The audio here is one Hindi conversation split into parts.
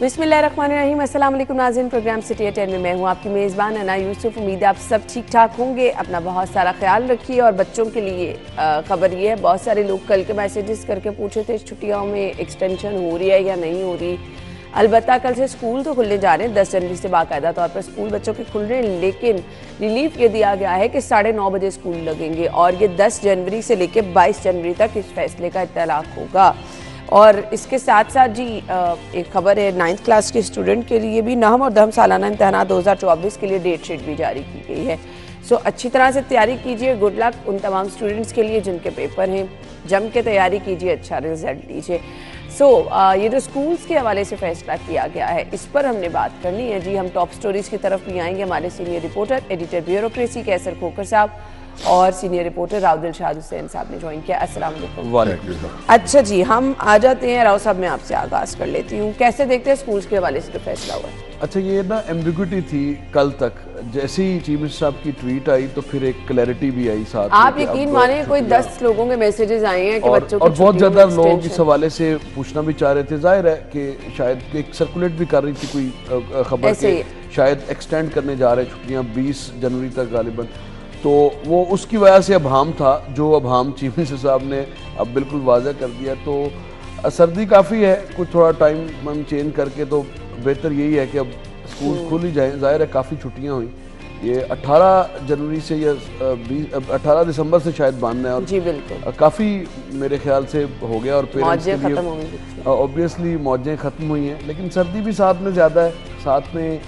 बिस्मिल्लाहिर्रहमानिर्रहीम। अस्सलाम वालेकुम नाज़रीन, प्रोग्राम सिटी एट 10 में मैं हूँ आपकी मेज़बान अना यूसुफ। उम्मीद है आप सब ठीक ठाक होंगे, अपना बहुत सारा ख्याल रखिए। और बच्चों के लिए ख़बर ये है, बहुत सारे लोग कल के मैसेजेस करके पूछे थे छुट्टियों में एक्सटेंशन हो रही है या नहीं हो रही। अलबत्ता कल से स्कूल तो खुलने जा रहे हैं, 10 जनवरी से बाकायदा तौर पर स्कूल बच्चों के खुल रहे हैं, लेकिन रिलीफ ये दिया गया है कि 9:30 बजे स्कूल लगेंगे और ये 10 जनवरी से लेकर 22 जनवरी तक इस फैसले का इत्तलाक होगा। और इसके साथ साथ जी एक खबर है 9th क्लास के स्टूडेंट के लिए भी नहम और दहम सालाना इम्तहान 2024 के लिए डेट शीट भी जारी की गई है। सो अच्छी तरह से तैयारी कीजिए, गुड लक उन तमाम स्टूडेंट्स के लिए जिनके पेपर हैं, जम के तैयारी कीजिए, अच्छा रिजल्ट लीजिए। ये जो स्कूल्स के हवाले से फैसला किया गया है, इस पर हमने बात करनी है जी। हम टॉप स्टोरीज की तरफ भी आएंगे। हमारे सीनियर रिपोर्टर एडिटर ब्यूरोक्रेसी कैसर खोकर साहब और सीनियर रिपोर्टर राव दिलशाद हुसैन साहब ने ज्वाइन किया। अस्सलाम वालेकुम। अच्छा जी, हम आ जाते हैं। राव साहब, मैं आपसे आगाज़ कर लेती हूँ, कैसे देखते हैं स्कूल्स के हवाले से जो फैसला हुआ है? अच्छा, ये ना एम्बिग्विटी थी कल तक, जैसे ही चीफ मिनिस्टर साहब की ट्वीट आई तो फिर एक क्लैरिटी भी आई साथ। आप यकीन माने कोई 10 लोगों के मैसेजेस आए हैं कि बच्चों की और बहुत ज़्यादा लोग इस हवाले से पूछना भी चाह रहे थे। जाहिर है कि शायद एक सर्कुलेट भी कर रही थी कोई खबर के शायद एक्सटेंड करने जा रहे छुट्टियाँ 20 जनवरी तक गालिबन, तो वो उसकी वजह से अभाम था, जो अभाम चीफ मिनिस्टर साहब ने अब बिल्कुल वाज़ह कर दिया। तो सर्दी काफ़ी है, कुछ थोड़ा टाइम हम चेंज करके तो बेहतर यही है कि अब स्कूल खुल ही जाएँ। ज़ाहिर है काफ़ी छुट्टियाँ हुई, ये 18 जनवरी से या 18 दिसंबर से शायद बांधना है। और जी बिल्कुल, काफ़ी मेरे ख्याल से हो गया और पेरेंट्स के लिए ऑब्वियसली मौजें ख़त्म हुई हैं, लेकिन सर्दी भी साथ में ज़्यादा है, साथ में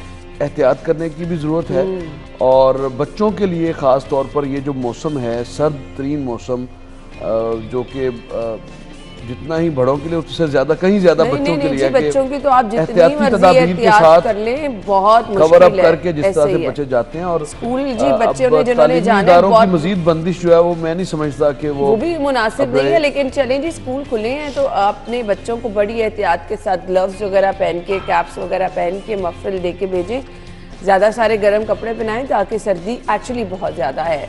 एहतियात करने की भी ज़रूरत है। और बच्चों के लिए ख़ास तौर पर ये जो मौसम है, सर्द तरीन मौसम, जो कि जितना ही बड़ों के लिए उससे ज़्यादा कहीं ज़्यादा बच्चों के लिए बच्चों की तो आप जितनी मर्जी एहतियात कर लें, बहुत कवर अप करके जिस तरह से बच्चे जाते हैं। और स्कूल जी बच्चों ने जिन्होंने जाना है, की मजीद बंदिश जो है वो मैं नहीं समझता कि वो भी मुनासिब नहीं है। लेकिन चलें जी, स्कूल खुले हैं तो अपने बच्चों को बड़ी एहतियात के साथ ग्लव्स वगैरह पहन के, कैप्स वगैरह पहन के, मफरल दे के भेजें, ज़्यादा सारे गर्म कपड़े पहनाएं, ताकि सर्दी एक्चुअली बहुत ज़्यादा है।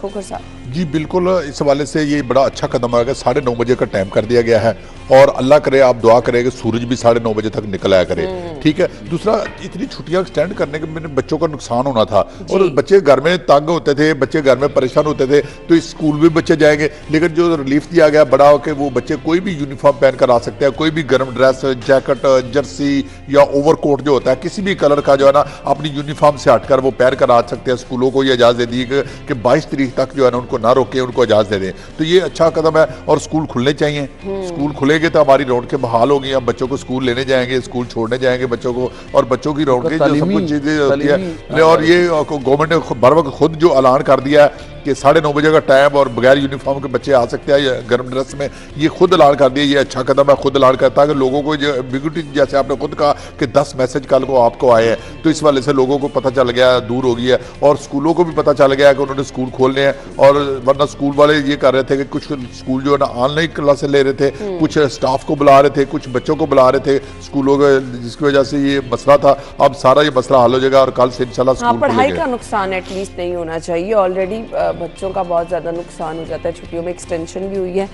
खोखर साहब जी बिल्कुल, इस हवाले से ये बड़ा अच्छा कदम आ गया। 9:30 बजे का टाइम कर दिया गया है और अल्लाह करे, आप दुआ करें कि सूरज भी 9:30 बजे तक निकल आया करे, ठीक है। दूसरा, इतनी छुट्टियां एक्सटेंड करने के मेरे बच्चों का नुकसान होना था और बच्चे घर में तंग होते थे, बच्चे घर में परेशान होते थे, तो इस स्कूल भी बच्चे जाएंगे। लेकिन जो रिलीफ दिया गया बड़ा हो के वो बच्चे कोई भी यूनिफॉर्म पहन कर आ सकते हैं, कोई भी गर्म ड्रेस, जैकेट, जर्सी या ओवरकोट जो होता है किसी भी कलर का जो है ना, अपनी यूनिफॉर्म से हटकर वो पहन कर आ सकते हैं। स्कूलों को ये इजाज़त दे दी कि 22 तारीख तक जो है ना उनको ना रोके, उनको इजाज़त दे दें, तो ये अच्छा कदम है। और स्कूल खुलने चाहिए, स्कूल खुलेंगे तो हमारी रौनकें बहाल होगी। हम बच्चों को स्कूल लेने जाएंगे, स्कूल छोड़ने जाएंगे बच्चों को, और बच्चों की रौनकें जो सब कुछ चीज़ें होती है। और ये गवर्नमेंट ने बर वक्त खुद जो ऐलान कर दिया है कि 9:30 बजे का टाइम और बगैर यूनिफॉर्म के बच्चे आ सकते हैं गर्म ड्रेस में, ये खुद ऐलान कर दिया। ये अच्छा कदम है, खुद ऐलान करता है कि लोगों को जो एम्बिग्विटी, जैसे आपने खुद कहा कि 10 मैसेज कल को आपको आए हैं, तो इस वाले से लोगों को पता चल गया, दूर हो गई है। और स्कूलों को भी पता चल गया कि उन्होंने स्कूल खोलने हैं। और वरना स्कूल वाले ये कर रहे थे कि कुछ स्कूल जो है ना ऑनलाइन क्लासेस ले रहे थे, कुछ स्टाफ को बुला रहे थे, कुछ बच्चों को बुला रहे थे स्कूलों के, जिसकी वजह से ये मसला था। अब सारा ये मसला हल हो जाएगा और कल से इंशाल्लाह स्कूल पढ़ाई का नुकसान एटलीस्ट नहीं होना चाहिए। ऑलरेडी बच्चों का बहुत ज़्यादा नुकसान हो जाता है, छुट्टियों में एक्सटेंशन भी हुई है।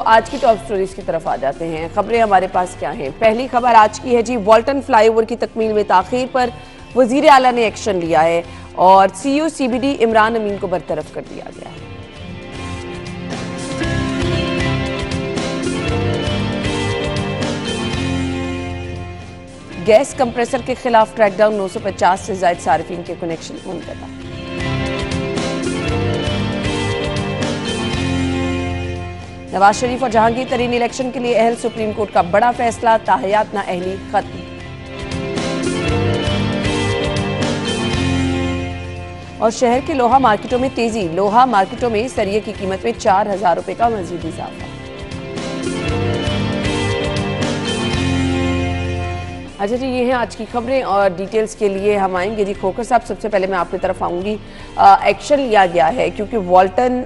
आज की टॉप स्टोरीज की तरफ आ जाते हैं। खबरें हमारे पास क्या हैं? पहली खबर आज की है जी, वाल्टन फ्लाईओवर की तकमील में ताखीर पर वजीर आला ने एक्शन लिया है और CEO CBD इमरान अमीन को बरतरफ कर दिया गया है। गैस कंप्रेसर के खिलाफ क्रैकडाउन, 950 से ज्यादा सार्फिन के कनेक्शन मुनक़ता। नवाज शरीफ और जहांगीर तरीन इलेक्शन के लिए अहल, सुप्रीम कोर्ट का बड़ा फैसला, ताहयात ना अहली खत्म। और शहर के लोहा मार्केटों में तेजी, लोहा मार्केटों में सरिये की कीमत में 4000 रुपए का मजीद इजाफा। अच्छा जी, ये हैं आज की खबरें और डिटेल्स के लिए हम आएंगे जी। खोकर साहब, सबसे पहले मैं आपकी तरफ आऊँगी। एक्शन लिया गया है क्योंकि वाल्टन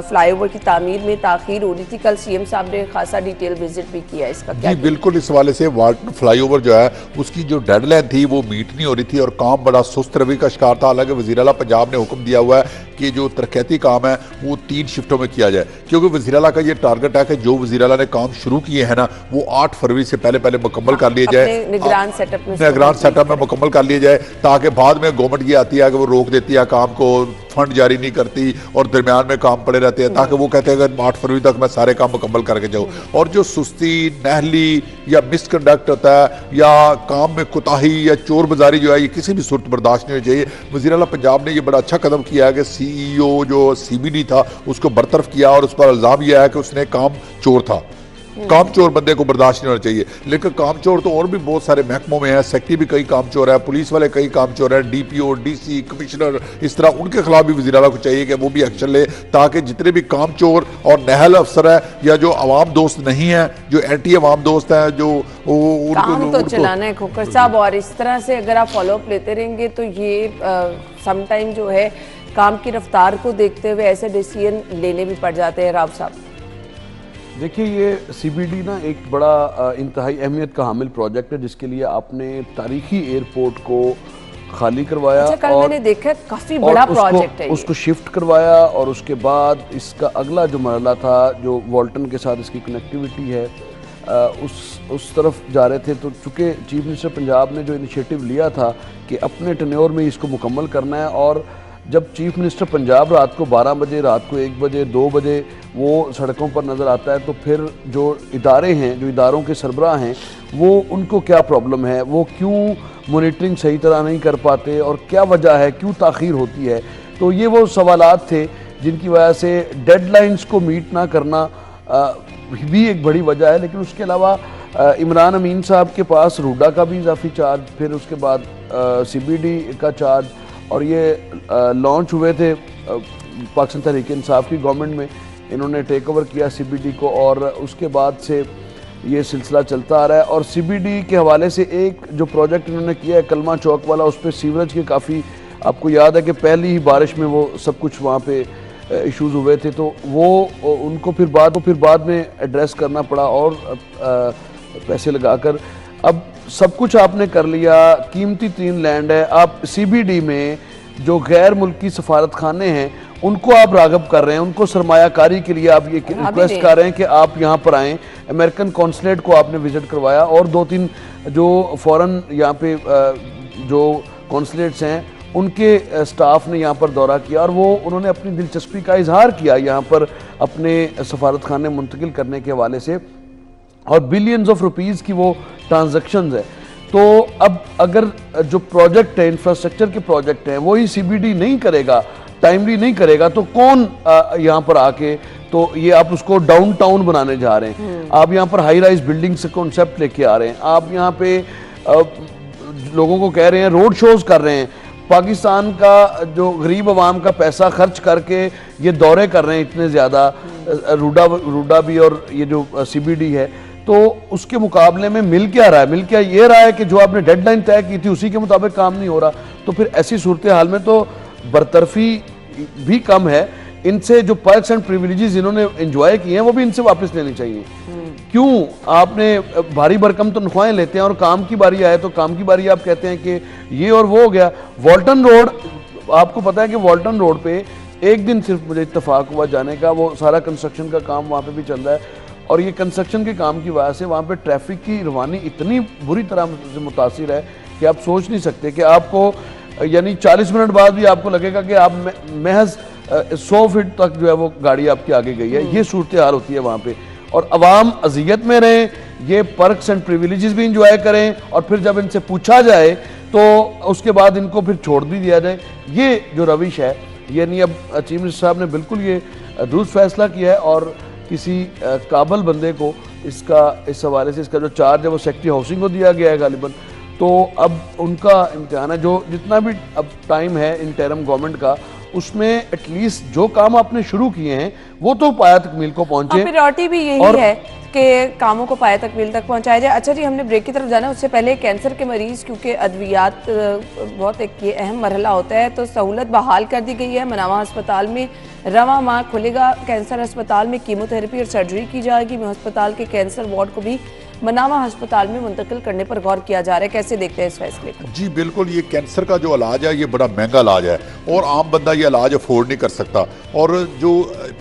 फ्लाईओवर की तामीर में ताखीर हो रही थी। कल CM साहब ने खासा डिटेल विजिट भी किया, इसका क्या? जी बिल्कुल, इस वाले से वाल्टन फ्लाईओवर जो है उसकी जो डेडलाइन थी वो मीट नहीं हो रही थी और काम बड़ा सुस्त रवि का शिकार था। हालांकि वज़ीर आला पंजाब ने हुक्म दिया हुआ है कि जो तरक्याती काम है वो 3 शिफ्टों में किया जाए, क्योंकि वज़ीर आला का ये टारगेट है कि जो वज़ीर आला ने काम शुरू किए हैं ना वो 8 फरवरी से पहले मुकम्मल कर लिए जाए। निगरान सेटअप में मुकम्मल कर लिया जाए, ताकि बाद में गवर्नमेंट ये आती है कि वो रोक देती है काम को, फंड जारी नहीं करती और दरमियान में काम पड़े रहते हैं, ताकि वो कहते हैं अगर 8 फरवरी तक मैं सारे काम मुकम्मल करके जाऊँ। और जो सुस्ती, नहली या मिसकंडक्ट होता है या काम में कोताही या चोर बाजारी जो है, ये किसी भी सूरत बर्दाश्त नहीं होनी चाहिए। वज़ीर आला पंजाब ने ये बड़ा अच्छा कदम किया है कि CEO जो CBD था उसको बरतरफ किया और उस पर इल्ज़ाम यह है कि उसने काम चोर था। काम चोर बंदे को बर्दाश्त नहीं होना चाहिए। लेकिन काम चोर तो और भी बहुत सारे महकमों में है, सेक्रेटरी भी कई काम चोर है, पुलिस वाले कई काम चोर है, DPO, DC, कमिश्नर, इस तरह उनके खिलाफ भी वज़ीर आला को चाहिए कि वो भी एक्शन ले, ताकि जितने भी काम चोर और नहल अफसर है या जो अवाम दोस्त नहीं है, जो एंटी अवाम दोस्त है, जो काम तो चलाना है खोखर साहब। और इस तरह से अगर आप फॉलोअप लेते रहेंगे तो ये समटाइम जो है काम की रफ्तार को देखते हुए ऐसे डिसीजन लेने भी पड़ जाते हैं। राव साहब देखिए, ये CBD ना एक बड़ा इंतहाई अहमियत का हामिल प्रोजेक्ट है, जिसके लिए आपने तारीखी एयरपोर्ट को खाली करवाया। अच्छा, कल मैंने देखा काफी बड़ा प्रोजेक्ट है, उसको शिफ्ट करवाया और उसके बाद इसका अगला जो मरहला था, जो वॉल्टन के साथ इसकी कनेक्टिविटी है, उस तरफ जा रहे थे। तो चूँकि चीफ मिनिस्टर पंजाब ने जो इनिशिएटिव लिया था कि अपने टेन्योर में इसको मुकम्मल करना है, और जब चीफ मिनिस्टर पंजाब रात को 12 बजे, रात को 1 बजे, 2 बजे वो सड़कों पर नज़र आता है, तो फिर जो इदारे हैं, जो इदारों के सरबराह हैं, वो उनको क्या प्रॉब्लम है, वो क्यों मॉनिटरिंग सही तरह नहीं कर पाते और क्या वजह है, क्यों ताख़ीर होती है। तो ये वो सवालात थे जिनकी वजह से डेडलाइंस को मीट ना करना भी एक बड़ी वजह है। लेकिन उसके अलावा इमरान अमीन साहब के पास रूडा का भी इजाफी चार्ज, फिर उसके बाद CBD का चार्ज, और ये लॉन्च हुए थे पाकिस्तान तहरीक इंसाफ की गवर्नमेंट में, इन्होंने टेक ओवर किया CBD को, और उसके बाद से ये सिलसिला चलता आ रहा है। और CBD के हवाले से एक जो प्रोजेक्ट इन्होंने किया है कलमा चौक वाला, उस पर सीवरेज के काफ़ी, आपको याद है कि पहली ही बारिश में वो सब कुछ वहाँ पे इश्यूज़ हुए थे, तो वो उनको फिर बाद में एड्रेस करना पड़ा और पैसे लगाकर। अब सब कुछ आपने कर लिया, कीमती 3 लैंड है, आप CBD में जो गैर मुल्की सफारत खाने हैं उनको आप राग़ब कर रहे हैं, उनको सरमायाकारी के लिए आप ये रिक्वेस्ट कर रहे हैं कि आप यहाँ पर आएँ। अमेरिकन कॉन्सुलेट को आपने विज़िट करवाया और 2-3 जो फ़ॉरेन यहाँ पे जो कॉन्सुलेट्स हैं उनके स्टाफ ने यहाँ पर दौरा किया और वो उन्होंने अपनी दिलचस्पी का इजहार किया यहाँ पर अपने सफारत खाने मुंतकिल करने के हवाले से, और बिलियंस ऑफ रुपीज़ की वो ट्रांजैक्शंस है। तो अब अगर जो प्रोजेक्ट है, इंफ्रास्ट्रक्चर के प्रोजेक्ट हैं, वही CBD नहीं करेगा, टाइमली नहीं करेगा, तो कौन यहाँ पर आके, तो ये आप उसको डाउनटाउन बनाने जा रहे हैं, आप यहाँ पर हाई राइज बिल्डिंग से कॉन्सेप्ट लेके आ रहे हैं, आप यहाँ पे लोगों को कह रहे हैं, रोड शोज कर रहे हैं, पाकिस्तान का जो गरीब आवाम का पैसा खर्च करके ये दौरे कर रहे हैं इतने ज़्यादा, रूडा भी और ये जो CBD है, तो उसके मुकाबले में मिल क्या रहा है? मिल क्या ये रहा है कि जो आपने डेडलाइन तय की थी उसी के मुताबिक काम नहीं हो रहा। तो फिर ऐसी सूरत हाल में तो बरतरफी भी कम है, इनसे जो पर्क्स एंड प्रिविलेजेस इन्होंने एंजॉय किए हैं वो भी इनसे वापस लेने चाहिए। क्यों आपने भारी भरकम तनख्वाहें लेते हैं और काम की बारी आए तो काम की बारी आप कहते हैं कि ये और वो हो गया। वॉल्टन रोड, आपको पता है कि वॉल्टन रोड पे एक दिन सिर्फ मुझे इत्तेफाक हुआ जाने का, वो सारा कंस्ट्रक्शन का काम वहाँ पे भी चल रहा है, और ये कंस्ट्रक्शन के काम की वजह से वहाँ पे ट्रैफिक की रवानी इतनी बुरी तरह से मुतासिर है कि आप सोच नहीं सकते कि आपको यानी 40 मिनट बाद भी आपको लगेगा कि आप महज 100 फीट तक जो है वो गाड़ी आपकी आगे गई है। ये सूरत हाल होती है वहाँ पे, और अवाम अजियत में रहें, ये पर्क्स एंड प्रिविलेजेस भी इंजॉय करें, और फिर जब इनसे पूछा जाए तो उसके बाद इनको फिर छोड़ भी दिया जाए। ये जो रविश है, यानी अब चीफ मिनिस्टर साहब ने बिल्कुल ये दुरुस्त फैसला किया है, और किसी काबल बंदे को इसका इस हवाले से इसका जो चार्ज है वो सेक्रेटरी हाउसिंग को दिया गया है गालिबन। तो अब उनका इम्तिहान है, जो जितना भी अब टाइम है इंटरिम गवर्नमेंट का, उसमें एटलीस्ट जो काम आपने शुरू किए हैं वो तो पाया तकमील को पहुंचे। प्रायोरिटी भी यही है कि कामों को पाया तकमील तक पहुंचाया जाए। अच्छा जी, हमने ब्रेक की तरफ जाना है, उससे पहले कैंसर के मरीज, क्योंकि अद्वियात बहुत एक ये अहम मरहला होता है, तो सहूलत बहाल कर दी गई है। मनावा अस्पताल में रवां माह खुलेगा कैंसर अस्पताल में कीमोथेरेपी और सर्जरी की जाएगी। अस्पताल के कैंसर वार्ड को भी मनामा अस्पताल में मुंतकिल करने पर गौर किया जा रहा है। कैसे देखते हैं इस फैसले को? जी बिल्कुल, ये कैंसर का जो इलाज है ये बड़ा महंगा इलाज है और आम बंदा ये इलाज अफोर्ड नहीं कर सकता। और जो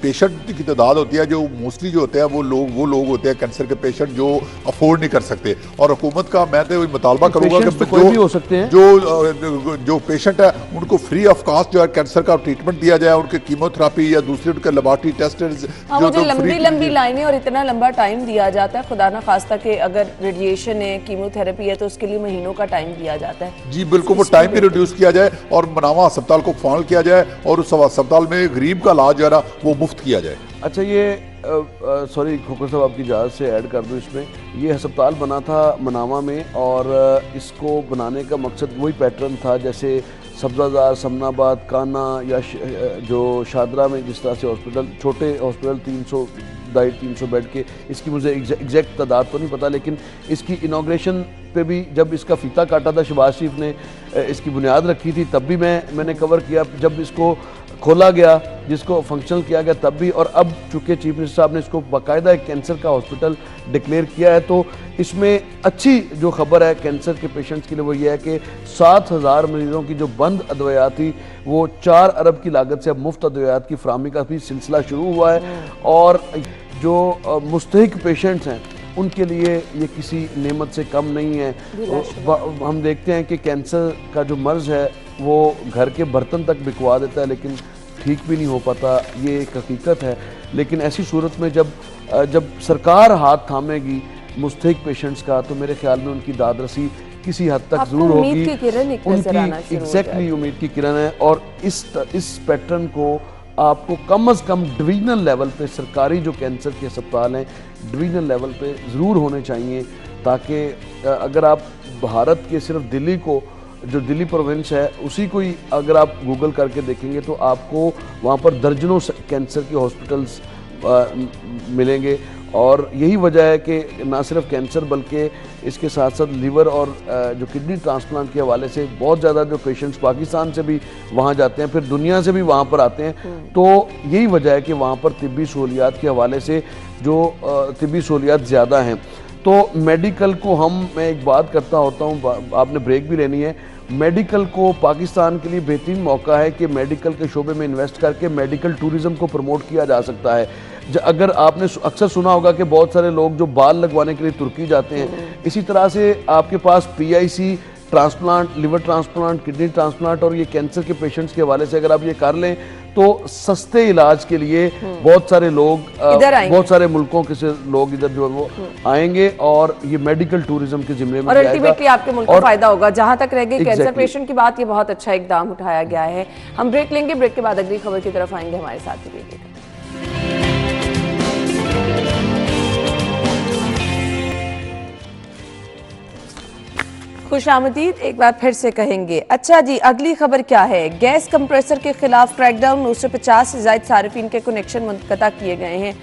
पेशेंट की तादाद होती है, जो मोस्टली जो होते हैं वो लोग होते हैं कैंसर के पेशेंट जो अफोर्ड नहीं कर सकते। और हुकूमत का मैं तो मुतालबा करूंगा कि कोई भी हो सकते हैं, जो पेशेंट है उनको फ्री ऑफ कास्ट जो है कैंसर का ट्रीटमेंट दिया जाए, उनके कीमोथेरापी या दूसरे उनके लेबोरेटरी टेस्ट। मुझे लंबी लाइनें और इतना लंबा टाइम दिया जाता है, खुदा ना खास्ता कि अगर रेडिएशन है, कीमोथेरेपी है तो उसके लिए महीनों का टाइम दिया जाता है। जी बिल्कुल, वो टाइम भी रिड्यूस किया जाए और मनामा अस्पताल को फाइनल किया जाए और उस अस्पताल में गरीब का इलाज जो है ना वो मुफ्त किया जाए। अच्छा, ये सॉरी खोखर साहब आपकी इजाज़त से ऐड कर दूं इसमें, ये अस्पताल बना था मनामा में और इसको बनाने का मकसद वही पैटर्न था जैसे सब्जादार, समनाबाद, काना या जो शादरा में जिस तरह से हॉस्पिटल, छोटे हॉस्पिटल 300 बेड के, इसकी मुझे एग्जैक्ट तादाद तो नहीं पता, लेकिन इसकी इनाग्रेशन पे भी जब इसका फीता काटा था शहबाज शरीफ ने, इसकी बुनियाद रखी थी, तब भी मैंने कवर किया। जब इसको खोला गया, जिसको फंक्शनल किया गया, तब भी। और अब चूँकि चीफ मिनिस्टर साहब ने इसको बाकायदा एक कैंसर का हॉस्पिटल डिक्लेयर किया है, तो इसमें अच्छी जो खबर है कैंसर के पेशेंट्स के लिए वो ये है कि 7,000 मरीजों की जो बंद अद्वियात थी वो 4 अरब की लागत से अब मुफ्त अद्वियात की फराहमी का भी सिलसिला शुरू हुआ है। और जो मुस्तहिक पेशेंट्स हैं उनके लिए ये किसी नेमत से कम नहीं है। हम देखते हैं कि कैंसर का जो मर्ज़ है वो घर के बर्तन तक बिकवा देता है लेकिन ठीक भी नहीं हो पाता, ये एक हकीकत है। लेकिन ऐसी सूरत में जब सरकार हाथ थामेगी मुस्तहिक पेशेंट्स का, तो मेरे ख्याल में उनकी दादरसी किसी हद तक जरूर होगी। उनकी एग्जैक्टली उम्मीद की किरण है। और इस पैटर्न को आपको कम से कम डिवीजनल लेवल पे, सरकारी जो कैंसर के अस्पताल हैं डिवीजनल लेवल पे ज़रूर होने चाहिए, ताकि अगर आप भारत के सिर्फ दिल्ली को, जो दिल्ली प्रोविंस है उसी को ही अगर आप गूगल करके देखेंगे तो आपको वहाँ पर दर्जनों कैंसर के हॉस्पिटल्स मिलेंगे। और यही वजह है कि ना सिर्फ कैंसर बल्कि इसके साथ साथ लिवर और जो किडनी ट्रांसप्लांट के हवाले से बहुत ज़्यादा जो पेशेंट्स पाकिस्तान से भी वहाँ जाते हैं, फिर दुनिया से भी वहाँ पर आते हैं। तो यही वजह है कि वहाँ पर तिब्बी सहूलियात के हवाले से जो तिब्बी सहूलियात ज़्यादा हैं। तो मेडिकल को मैं एक बात करता होता हूँ, आपने ब्रेक भी लेनी है। मेडिकल को पाकिस्तान के लिए बेहतरीन मौका है कि मेडिकल के शोबे में इन्वेस्ट करके मेडिकल टूरिज़्म को प्रमोट किया जा सकता है। अगर आपने अक्सर सुना होगा कि बहुत सारे लोग जो बाल लगवाने के लिए तुर्की जाते हैं, इसी तरह से आपके पास PIC transplant, liver transplant, kidney transplant और ये कैंसर के पेशेंट्स के हवाले से अगर आप ये कर लें तो सस्ते इलाज के लिए बहुत सारे लोग बहुत सारे मुल्कों के से लोग इधर जो है वो आएंगे और ये मेडिकल टूरिज्म के जिम्मे में और अल्टीमेटली आपके मुल्क को फायदा होगा। जहां तक रह गई कैंसर पेशेंट की बात, ये बहुत अच्छा इकदाम उठाया गया है। हम ब्रेक लेंगे, ब्रेक के बाद अगली खबर की तरफ आएंगे, हमारे साथ ही रहिएगा। खुशामदीद एक बार फिर से कहेंगे। अच्छा जी, अगली खबर क्या है? गैस कंप्रेसर के खिलाफ क्रैकडाउन, 950 से ज़ायद सार्फिन के कनेक्शन मुनक़ता किए गए हैं।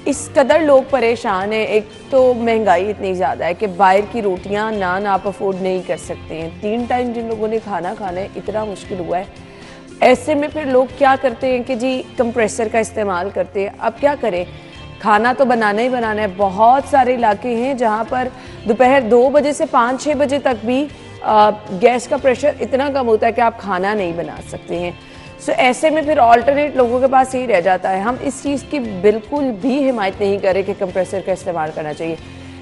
इस कदर लोग परेशान हैं। एक तो महंगाई इतनी ज़्यादा है कि बाहर की रोटियां, नान आप अफोर्ड नहीं कर सकते हैं। 3 टाइम जिन लोगों ने खाना खाना है इतना मुश्किल हुआ है। ऐसे में फिर लोग क्या करते हैं कि जी कंप्रेसर का इस्तेमाल करते हैं। अब क्या करें, खाना तो बनाना ही बनाना है। बहुत सारे इलाके हैं जहाँ पर दोपहर 2 बजे से 5-6 बजे तक भी गैस का प्रेशर इतना कम होता है कि आप खाना नहीं बना सकते हैं। सो ऐसे में फिर ऑल्टरनेट लोगों के पास यही रह जाता है। हम इस चीज़ की बिल्कुल भी हिमायत नहीं करें कि कंप्रेसर का इस्तेमाल करना चाहिए,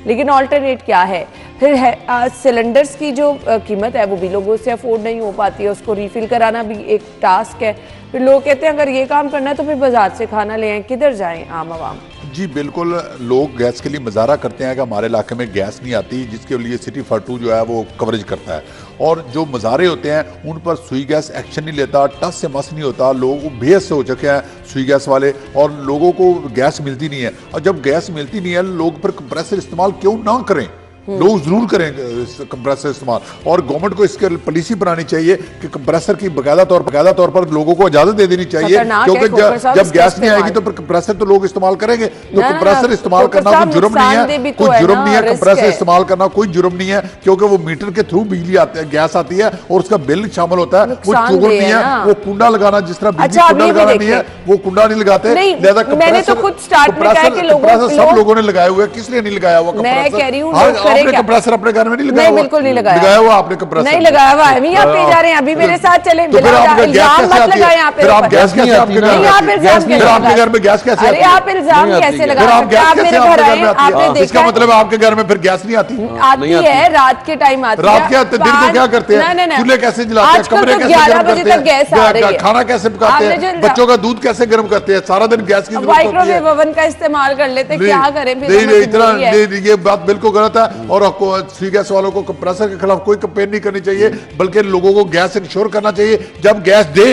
लेकिन ऑल्टरनेट क्या है? फिर है सिलेंडर्स की जो कीमत है वो भी लोगों से अफोर्ड नहीं हो पाती है, उसको रीफिल कराना भी एक टास्क है। फिर लोग कहते हैं अगर ये काम करना है तो फिर बाजार से खाना ले आएं, किधर जाएं आम आवाम? जी बिल्कुल, लोग गैस के लिए मुजाहरा करते हैं कि हमारे इलाके में गैस नहीं आती, जिसके लिए सिटी फॉर 2 जो है वो कवरेज करता है। और जो मुजाहरे होते हैं उन पर सुई गैस एक्शन नहीं लेता, टस से मस नहीं होता, लोग बेहद से हो चुके हैं सुई गैस वाले, और लोगों को गैस मिलती नहीं है। और जब गैस मिलती नहीं है लोग फिर कंप्रेसर इस्तेमाल क्यों ना करें? लोग जरूर करें कंप्रेसर इस्तेमाल, और गवर्नमेंट को इसके पॉलिसी बनानी चाहिए कि कंप्रेसर की बकायदा तौर पर लोगों को इजाजत दे देनी चाहिए, क्योंकि जब गैस नहीं आएगी तो फिर कंप्रेसर तो लोग इस्तेमाल करेंगे। तो कंप्रेसर इस्तेमाल करना कोई जुर्म नहीं है, कोई जुर्म नहीं है, कंप्रेसर इस्तेमाल करना कोई जुर्म नहीं है, क्योंकि वो मीटर के थ्रू बिजली आती है, गैस आती है और उसका बिल शामिल होता है। वो जुर्म नहीं है, वो कुंडा लगाना, जिस तरह बिजली कुंडा लगाना नहीं है, वो कुंडा नहीं लगाते। मैंने तो खुद स्टार्ट में कहा कि सब लोगों ने लगाए हुए, किसने नहीं लगाया हुआ कंप्रेसर? आपने कंप्रेसर अपने घर में नहीं लगाया? नहीं, बिल्कुल नहीं लगाया। लगाया हुआ आपने कंप्रेसर? नहीं लगाया हुआ है। आप पे जा रहे हैं, अभी मेरे साथ चले। इल्जाम मत लगाएं आप। फिर आप गैस कैसे आपके घर में? आपके घर में गैस कैसे? अरे आप इल्जाम कैसे लगा सकते हैं? आप मेरे घर आए, आपने देखा? इसका मतलब आपके घर में फिर गैस नहीं आती? आती है, रात के टाइम आती है। रात के आते, दिन को क्या करते हैं? चूल्हे कैसे जलाते हैं? कमरे कैसे गर्म करते हैं? खाना कैसे पकाते हैं? बच्चों का दूध कैसे गर्म करते हैं? सारा दिन गैस की जरूरत होती है। माइक्रोवेव ओवन का इस्तेमाल कर लेते, क्या करें? नहीं, इतना ये बात बिल्कुल गलत है। और सी गैस वालों को कंप्रेसर के खिलाफ कोई कैंपेन नहीं करनी चाहिए, बल्कि लोगों को गैस इंश्योर करना चाहिए। जब गैस दे,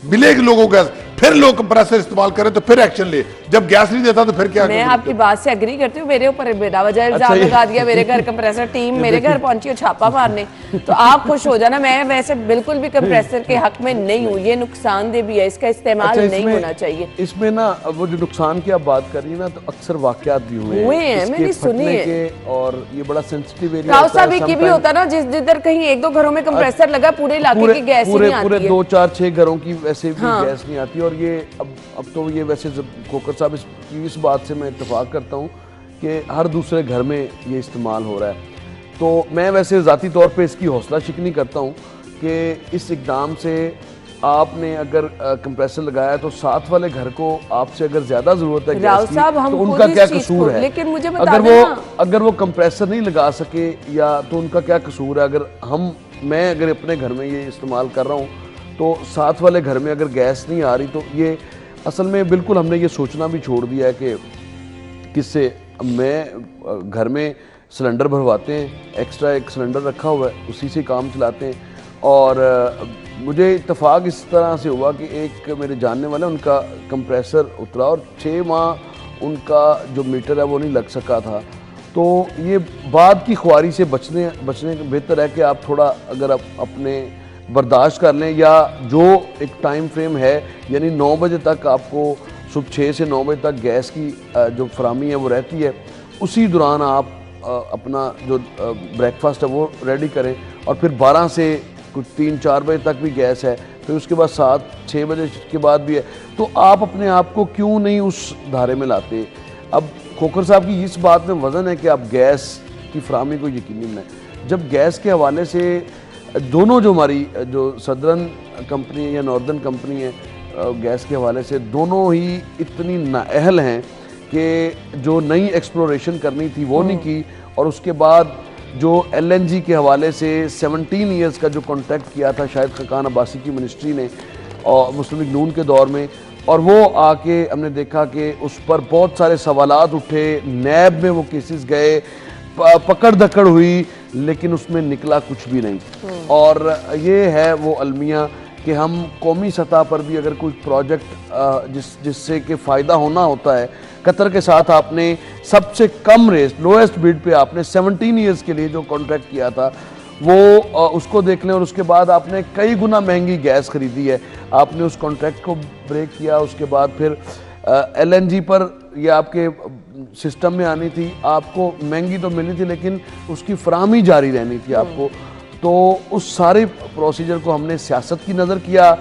मिलेगी लोगों को गैस, फिर लोग कंप्रेसर इस्तेमाल करें तो फिर एक्शन ले। जब गैस नहीं देता तो फिर क्या? मैं आपकी बात से एग्री करती हूँ। मेरे ऊपर बेटा वजह इल्जाम लगा दिया, मेरे घर कंप्रेसर टीम मेरे घर पहुंची और छापा मारने। तो आप खुश हो जाना। मैं वैसे बिल्कुल भी कंप्रेसर के हक में नहीं हूँ, ये नुकसानदेह भी है, इसका इस्तेमाल नहीं होना चाहिए। इसमें ना वो जो नुकसान की आप बात कर रही है ना, तो अक्सर वाकयात भी हुए हैं, मैंने सुनी है। और ये बड़ा सेंसिटिव एरिया राव साहब की भी होता ना, जिधर कहीं एक दो घरों में कंप्रेसर लगा, पूरे इलाके की गैस ही नहीं आती है। पूरे 2 4 6 घरों की वैसे भी गैस नहीं आती। और ये अब तो ये वैसे खोकर साहब इस बात से मैं इत्तेफाक करता हूँ कि हर दूसरे घर में ये इस्तेमाल हो रहा है। तो मैं वैसे ज़ाती तौर पे इसकी हौसला शिकनी करता हूँ कि इस इक़दाम से आपने अगर कंप्रेसर लगाया तो साथ वाले घर को आपसे अगर ज़्यादा ज़रूरत है गैस की, तो उनका क्या कसूर है? लेकिन मुझे अगर वो कंप्रेसर नहीं लगा सके या तो उनका क्या कसूर है? अगर मैं अगर अपने घर में ये इस्तेमाल कर रहा हूँ तो साथ वाले घर में अगर गैस नहीं आ रही, तो ये असल में बिल्कुल हमने ये सोचना भी छोड़ दिया है कि किससे मैं घर में सिलेंडर भरवाते हैं, एक्स्ट्रा एक सिलेंडर रखा हुआ है, उसी से काम चलाते हैं। और मुझे इत्तेफाक इस तरह से हुआ कि एक मेरे जानने वाले, उनका कंप्रेसर उतरा और 6 माह उनका जो मीटर है वो नहीं लग सका था। तो ये बाद की ख्वारी से बचने बेहतर है कि आप थोड़ा अगर आप अपने बर्दाश्त कर लें, या जो एक टाइम फ्रेम है, यानी 9 बजे तक आपको सुबह 6 से 9 बजे तक गैस की जो फराहमी है वो रहती है, उसी दौरान आप अपना जो ब्रेकफास्ट है वो रेडी करें। और फिर 12 से कुछ 3-4 बजे तक भी गैस है, फिर उसके बाद 7-6 बजे के बाद भी है। तो आप अपने आप को क्यों नहीं उस धारे में लाते? अब खोकर साहब की इस बात में वज़न है कि आप गैस की फराहमी को यकीनी बनाएं। जब गैस के हवाले से दोनों जो हमारी जो सदर्न कंपनी है या नॉर्दर्न कंपनी है, गैस के हवाले से दोनों ही इतनी नाअहल हैं कि जो नई एक्सप्लोरेशन करनी थी वो नहीं की, और उसके बाद जो LNG के हवाले से 17 ईयर्स का जो कॉन्ट्रैक्ट किया था शायद खकान अब्बासी की मिनिस्ट्री ने और मुस्लिम लीग नून के दौर में, और वो आके हमने देखा कि उस पर बहुत सारे सवालात उठे, नैब में वो केसेस गए, पकड़ दकड़ हुई, लेकिन उसमें निकला कुछ भी नहीं। और ये है वो अलमिया कि हम कौमी सतह पर भी अगर कोई प्रोजेक्ट जिससे कि फ़ायदा होना होता है, कतर के साथ आपने सबसे कम रेट लोएस्ट बिड पे आपने 17 ईयर्स के लिए जो कॉन्ट्रैक्ट किया था वो उसको देख लें, और उसके बाद आपने कई गुना महंगी गैस खरीदी है, आपने उस कॉन्ट्रैक्ट को ब्रेक किया। उसके बाद फिर LNG पर ये आपके सिस्टम में आनी थी, आपको महंगी तो मिली थी लेकिन उसकी फराहमी जारी रहनी थी आपको। तो उस सारे प्रोसीजर को हमने सियासत की नज़र किया,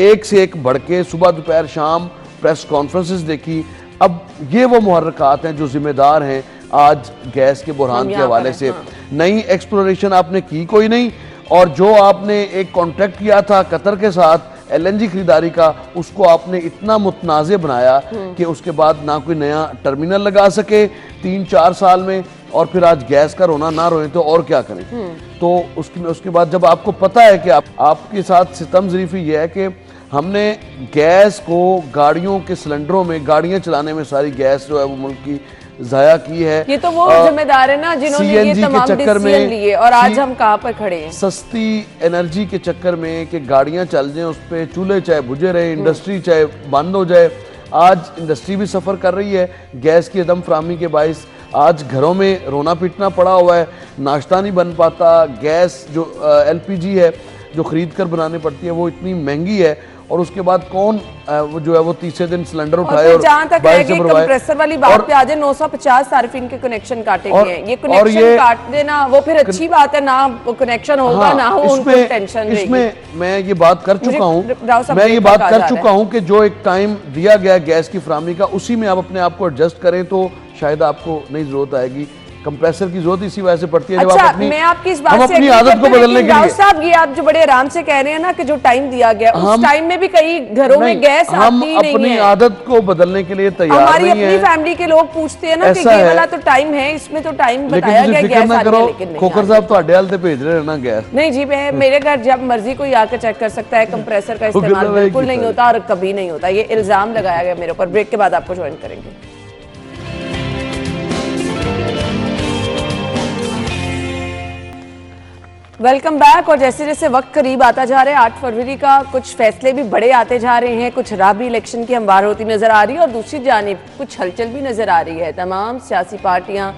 एक से एक बढ़ के सुबह दोपहर शाम प्रेस कॉन्फ्रेंसेस देखी। अब ये वो मुहर्रकात हैं जो जिम्मेदार हैं आज गैस के बुरहान के हवाले से। नई एक्सप्लोरेशन आपने की कोई नहीं, और जो आपने एक कॉन्ट्रैक्ट किया था कतर के साथ LNG खरीदारी का, उसको आपने इतना मुतनाज़े बनाया कि उसके बाद ना कोई नया टर्मिनल लगा सके 3-4 साल में, और फिर आज गैस का रोना ना रोए तो और क्या करें। तो उसके बाद जब आपको पता है कि आपके साथ सितम ज़रीफ़ी ये है कि हमने गैस को गाड़ियों के सिलेंडरों में, गाड़ियाँ चलाने में सारी गैस जो है वो मुल्क की ज़ाया की है। ये तो वो जिम्मेदार है ना जिन्होंने ये तमाम डिसीजन लिए, और आज हम कहाँ पर खड़े हैं। सस्ती एनर्जी के चक्कर में कि गाड़ियाँ चल जाएं, उस पर चूल्हे चाहे बुझे रहे, इंडस्ट्री चाहे बंद हो जाए। आज इंडस्ट्री भी सफ़र कर रही है गैस की अदम फराहमी के बाइस। आज घरों में रोना पीटना पड़ा हुआ है, नाश्ता नहीं बन पाता, गैस जो LPG है जो खरीद कर बनाने पड़ती है वो इतनी महंगी है, और उसके बाद कौन वो जो है वो तीसरे दिन सिलेंडर उठाए और जहां तक है कि कंप्रेसर वाली बात पे आ जाए, 950 सार्फिन के कनेक्शन काटे गए हैं। ये कनेक्शन काट देना वो फिर अच्छी बात है ना, कनेक्शन होगा ना हो, उनको टेंशन रहेगी। इसमें मैं ये बात कर चुका हूं कि जो एक टाइम दिया गया गैस की फराहमी का, उसी में आप अपने आप को एडजस्ट करें तो शायद आपको नई जरूरत आएगी। कंप्रेसर की जरूरत इसी वजह से पड़ती है। अच्छा, मैं आपकी इस बात से अपनी आदत को बदलने के लिए साहब, ये आप जो बड़े आराम से कह रहे हैं ना कि जो टाइम दिया गया, उस टाइम में भी कई घरों में गैस आती नहीं है। हम अपनी आदत को बदलने के लिए तैयार नहीं है। हमारी अपनी फैमिली के लोग पूछते हैं ना कि ये वाला तो टाइम है, इसमें तो टाइम बताया गया गैस आने का, लेकिन खोखर साहब ਤੁਹਾਡੇ हाल से भेज रहे हैं ना गैस। नहीं जी, मेरे घर जब मर्जी कोई आकर चेक कर सकता है, कंप्रेसर का इस्तेमाल बिल्कुल नहीं होता और कभी नहीं होता। ये इल्जाम लगाया गया मेरे ऊपर। ब्रेक के बाद आपको ज्वाइन करेंगे। Welcome back. और जैसे जैसे वक्त करीब आता जा रहा है 8 फरवरी का, कुछ फैसले भी बड़े आते जा रहे हैं, कुछ राह भी इलेक्शन की हमवार होती नजर आ रही है और दूसरी जानिब कुछ हलचल भी नजर आ रही है। तमाम सियासी पार्टियां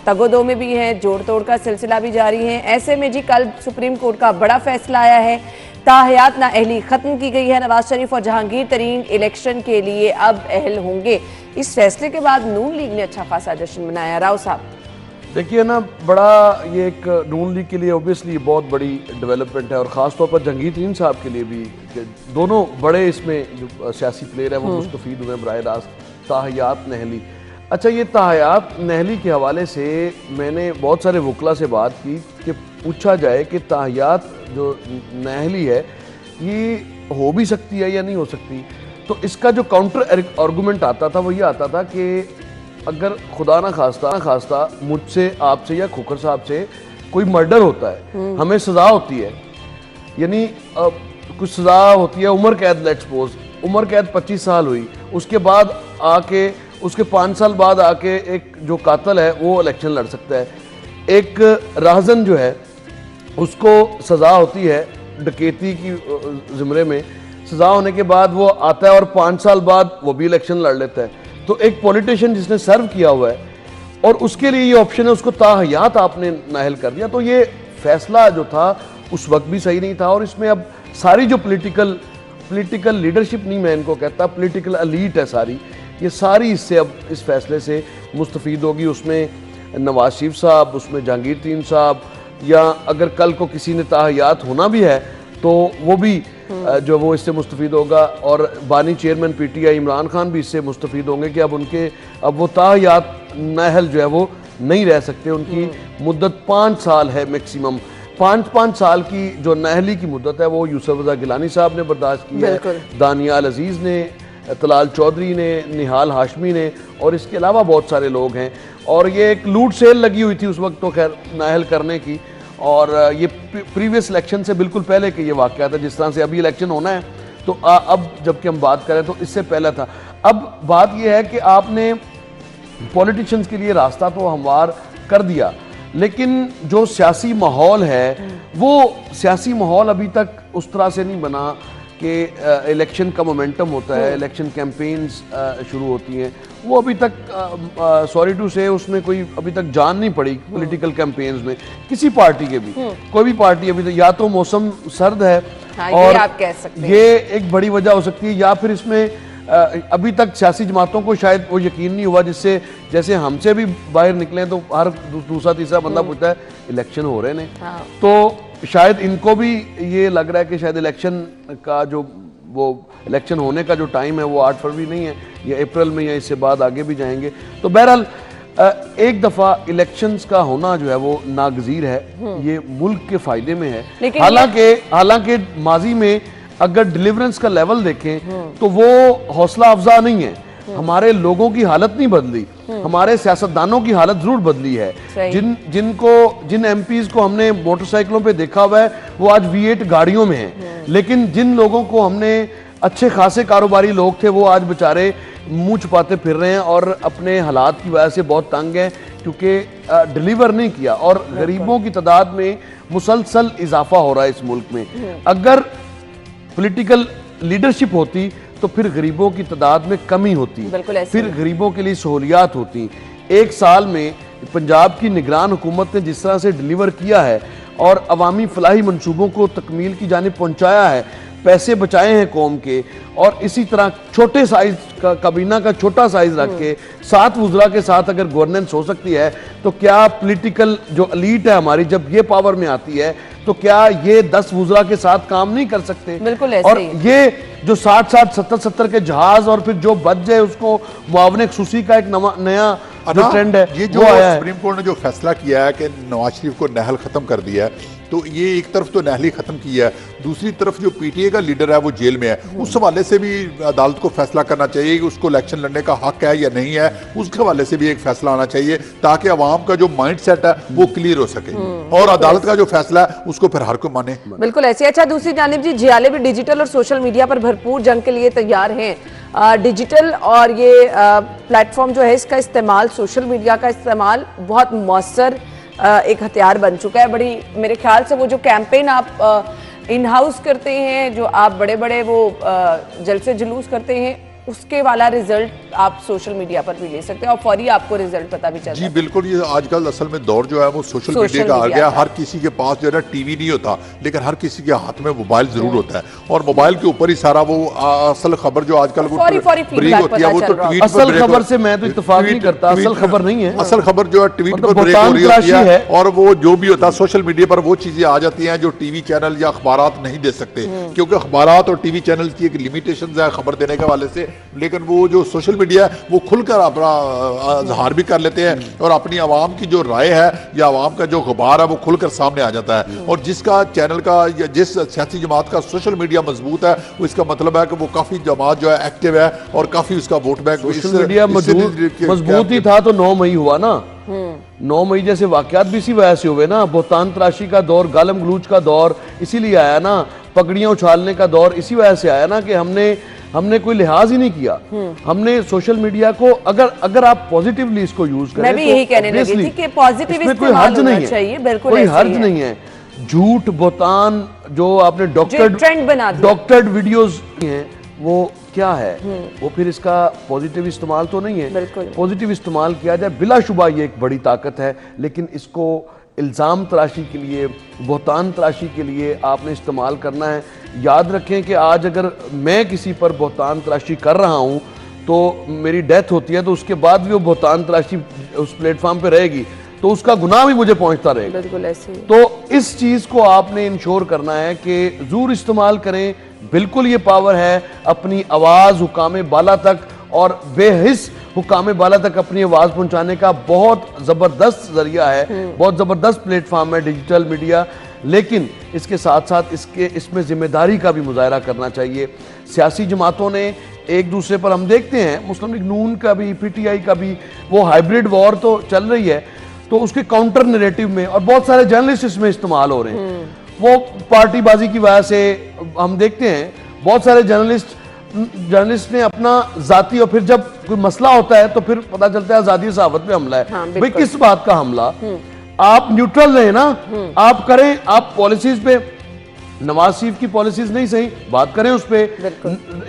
तगोदो में भी हैं, जोड़ तोड़ का सिलसिला भी जारी है। ऐसे में जी कल सुप्रीम कोर्ट का बड़ा फैसला आया है, ताहयात नाअहली खत्म की गई है। नवाज शरीफ और जहांगीर तरीन इलेक्शन के लिए अब अहल होंगे। इस फैसले के बाद नून लीग ने अच्छा खासा जश्न मनाया। राव साहब देखिए ना, बड़ा ये एक नून लीग के लिए ऑब्वियसली बहुत बड़ी डेवलपमेंट है, और ख़ास तौर पर जहांगीर तरीन साहब के लिए भी, दोनों बड़े इसमें जो सियासी प्लेयर है वो मुस्तफ़ीद हुए बराह रास्त। ताहयात नाअहली, अच्छा ये ताहयात नाअहली के हवाले से मैंने बहुत सारे वकला से बात की कि पूछा जाए कि ताहयात जो नाअहली है ये हो भी सकती है या नहीं हो सकती। तो इसका जो काउंटर आर्गूमेंट आता था वो ये आता था कि अगर खुदा ना खास्ता मुझसे, आपसे या खोखर साहब से कोई मर्डर होता है, हमें सज़ा होती है, यानी कुछ सज़ा होती है, उम्र कैद, लेट्स सपोज उम्र कैद 25 साल हुई, उसके बाद आके उसके 5 साल बाद आके एक जो कातिल है वो इलेक्शन लड़ सकता है। एक राहजन जो है उसको सज़ा होती है डकैती की ज़िम्रे में, सज़ा होने के बाद वो आता है और 5 साल बाद वो भी इलेक्शन लड़ लेता है। तो एक पॉलिटिशियन जिसने सर्व किया हुआ है और उसके लिए ये ऑप्शन है, उसको ताहयात आपने नाअहल कर दिया। तो ये फैसला जो था उस वक्त भी सही नहीं था, और इसमें अब सारी जो पॉलिटिकल लीडरशिप नहीं, मैं इनको कहता पॉलिटिकल एलीट है सारी, ये सारी इससे अब इस फैसले से मुस्तफ़ीद होगी। उसमें नवाज शरीफ साहब, उसमें जहांगीर तरीन साहब, या अगर कल को किसी ने ताहयात होना भी है तो वो भी जो वो इससे मुस्तफ़ीद होगा, और बानी चेयरमैन PTI इमरान खान भी इससे मुस्तफ़ीद होंगे कि अब वो ताहयात नाअहल जो है वो नहीं रह सकते। उनकी मुद्दत 5 साल है मैक्सिमम। 5 साल की जो नाअहली की मुद्दत है वो यूसुफ रज़ा गिलानी साहब ने बर्दाश्त की है, दानियाल अजीज़ ने, तलाल चौधरी ने, निहाल हाशमी ने, और इसके अलावा बहुत सारे लोग हैं। और ये एक लूट सेल लगी हुई थी उस वक्त तो खैर नाअहल करने की, और ये प्रीवियस इलेक्शन से बिल्कुल पहले के ये वाक़या था। जिस तरह से अभी इलेक्शन होना है तो अब जबकि हम बात करें तो इससे पहले था। अब बात ये है कि आपने पॉलिटिशियंस के लिए रास्ता तो हमवार कर दिया, लेकिन जो सियासी माहौल है वो सियासी माहौल अभी तक उस तरह से नहीं बना कि इलेक्शन का मोमेंटम होता है, इलेक्शन कैंपेन्स शुरू होती हैं, वो अभी तक सॉरी टू से उसमें कोई अभी तक जान नहीं पड़ी पॉलिटिकल कैंपेन्स में किसी पार्टी के भी। कोई भी पार्टी अभी तक, या तो मौसम सर्द है, हाँ, और ये आप कह सकते हैं, ये एक बड़ी वजह हो सकती है, या फिर इसमें अभी तक सियासी जमातों को शायद वो यकीन नहीं हुआ, जिससे जैसे हमसे भी बाहर निकले तो हर दूसरा तीसरा बंदा पूछता है इलेक्शन हो रहे हैं, हाँ। तो शायद इनको भी ये लग रहा है कि शायद इलेक्शन का जो वो इलेक्शन होने का जो टाइम है वो 8 फरवरी नहीं है, या अप्रैल में, या इससे बाद आगे भी जाएंगे। तो बहरहाल एक दफ़ा इलेक्शंस का होना जो है वो नागजीर है, ये मुल्क के फ़ायदे में है। हालांकि माजी में अगर डिलीवरेंस का लेवल देखें तो वो हौसला अफजा नहीं है। हमारे लोगों की हालत नहीं बदली, हमारे सियासतदानों की हालत जरूर बदली है। जिन MPs को हमने मोटरसाइकिलों पे देखा हुआ है वो आज V8 गाड़ियों में हैं, लेकिन जिन लोगों को हमने अच्छे खासे कारोबारी लोग थे वो आज बेचारे मुंह छुपाते फिर रहे हैं और अपने हालात की वजह से बहुत तंग हैं, क्योंकि डिलीवर नहीं किया। और गरीबों की तादाद में मुसलसल इजाफा हो रहा है इस मुल्क में। अगर पॉलिटिकल लीडरशिप होती तो फिर गरीबों की तादाद में कमी होती, फिर गरीबों के लिए सहूलियात होती। एक साल में पंजाब की निगरान हुकूमत ने जिस तरह से डिलीवर किया है और अवामी फलाही मंसूबों को तकमील की जानिब पहुंचाया है, पैसे बचाए हैं कौम के, और इसी तरह छोटे साइज का काबीना का छोटा साइज रख के 7 वुज़रा के साथ अगर गवर्नेंस हो सकती है, तो क्या पॉलिटिकल जो एलीट है हमारी जब ये पावर में आती है तो क्या ये 10 वुज़रा के साथ काम नहीं कर सकते? बिल्कुल ऐसे और ही। ये जो 60-60 70-70 के जहाज और फिर जो बच जाए उसको मुआवने खुसूसी का एक नया जो ट्रेंड है ये जो वो आया है। सुप्रीम कोर्ट ने जो फैसला किया है कि नवाज शरीफ को नहल खत्म कर दिया है, तो ये एक तरफ तो नहल ही खत्म की है, दूसरी तरफ जो पीटीए का लीडर है वो जेल में है। उस हवाले से भी अदालत को फैसला करना चाहिए कि उसको इलेक्शन लड़ने का हक है या नहीं है, उसके हवाले से भी एक फैसला आना चाहिए ताकि अवाम का जो माइंड सेट है वो क्लियर हो सके और अदालत का जो फैसला है उसको फिर हर कोई माने। बिल्कुल ऐसे। अच्छा, दूसरी जानिब जी, जियाले भी डिजिटल और सोशल मीडिया पर भरपूर जंग के लिए तैयार हैं। डिजिटल और ये प्लेटफॉर्म जो है, इसका इस्तेमाल, सोशल मीडिया का इस्तेमाल बहुत मौसर एक हथियार बन चुका है। बड़ी मेरे ख्याल से वो जो कैंपेन आप इन हाउस करते हैं, जो आप बड़े बड़े वो जलसे जुलूस करते हैं, उसके वाला रिजल्ट आप सोशल मीडिया पर भी ले सकते हैं और फौरी आपको रिजल्ट पता भी चल जी बिल्कुल। ये आजकल असल में दौर जो है वो सोशल मीडिया का आ गया। हर किसी के पास जो है ना टीवी नहीं होता, लेकिन हर किसी के हाथ में मोबाइल जरूर होता है और मोबाइल के ऊपर ही सारा वो असल खबर जो आजकल वो ब्रेक होती है वो तो ट्वीट पर असल खबर से मैं तो इत्तेफाक नहीं करता, असल खबर नहीं है। असल खबर जो है ट्वीट पर ब्रेक हो रही होती है और वो जो भी होता है सोशल मीडिया पर वो चीजें आ जाती हैं जो टीवी चैनल या अखबारात नहीं दे सकते, क्योंकि अखबारात और टीवी चैनल की एक लिमिटेशन है खबर देने के हवाले से। लेकिन वो जो सोशल मीडिया है वो खुलकर अपना इजहार भी कर लेते हैं और अपनी आवाम की जो राय है या आवाम का जो गुबार है वो खुलकर सामने आ जाता है। और जिसका चैनल का या जिस सियासी जमात का सोशल मीडिया मजबूत है वो इसका मतलब है कि वो काफी जमात जो है एक्टिव है और काफी उसका वोट बैंक सोशल मीडिया मजबूत ही था तो 9 मई हुआ ना। 9 मई जैसे वाकयात भी इसी वजह से हुए ना। बोहतान तराशी का दौर, गालम गलूच का दौर इसीलिए आया ना, पगड़ियां उछालने का दौर इसी वजह से आया ना कि हमने कोई लिहाज ही नहीं किया। हमने सोशल मीडिया को अगर आप पॉजिटिवली इसको यूज करें, मैं भी यही कहने लगी थी कि पॉजिटिव इस्तेमाल होना चाहिए। बिल्कुल कोई हर्ज नहीं है। झूठ, बोहतान जो आपने डॉक्टर्ड वीडियोस हैं वो क्या है, वो फिर इसका पॉजिटिव इस्तेमाल तो नहीं है। पॉजिटिव इस्तेमाल किया जाए बिलाशुबा ये एक बड़ी ताकत है, लेकिन इसको इल्ज़ाम तराशी के लिए, बोहतान तराशी के लिए आपने इस्तेमाल करना है। याद रखें कि आज अगर मैं किसी पर बोहतान तराशी कर रहा हूँ तो मेरी डेथ होती है तो उसके बाद भी वो बोहतान तराशी उस प्लेटफॉर्म पे रहेगी तो उसका गुनाह भी मुझे पहुंचता रहेगा। बिल्कुल ऐसे ही। तो इस चीज़ को आपने इंश्योर करना है कि ज़रूर इस्तेमाल करें। बिल्कुल ये पावर है अपनी आवाज़ हुकाम बाला तक और बेहिस हुकाम बाला तक अपनी आवाज़ पहुंचाने का बहुत ज़बरदस्त जरिया है, बहुत ज़बरदस्त प्लेटफॉर्म है डिजिटल मीडिया। लेकिन इसके साथ साथ इसमें जिम्मेदारी का भी मुजाहरा करना चाहिए। सियासी जमातों ने एक दूसरे पर, हम देखते हैं मुस्लिम लीग नून का भी, पीटीआई का भी, वो हाइब्रिड वॉर तो चल रही है, तो उसके काउंटर नैरेटिव में और बहुत सारे जर्नलिस्ट इसमें इस्तेमाल हो रहे हैं। वो पार्टीबाजी की वजह से हम देखते हैं बहुत सारे जर्नलिस्ट ने अपना जाती, और फिर जब कोई मसला होता है तो फिर पता चलता है आजादी सहाफत पे हमला है। हाँ, भाई किस बात का हमला? आप न्यूट्रल रहे ना, आप करें, आप पॉलिसीज पे, नवाज शरीफ की पॉलिसीज नहीं सही, बात करें उस पे।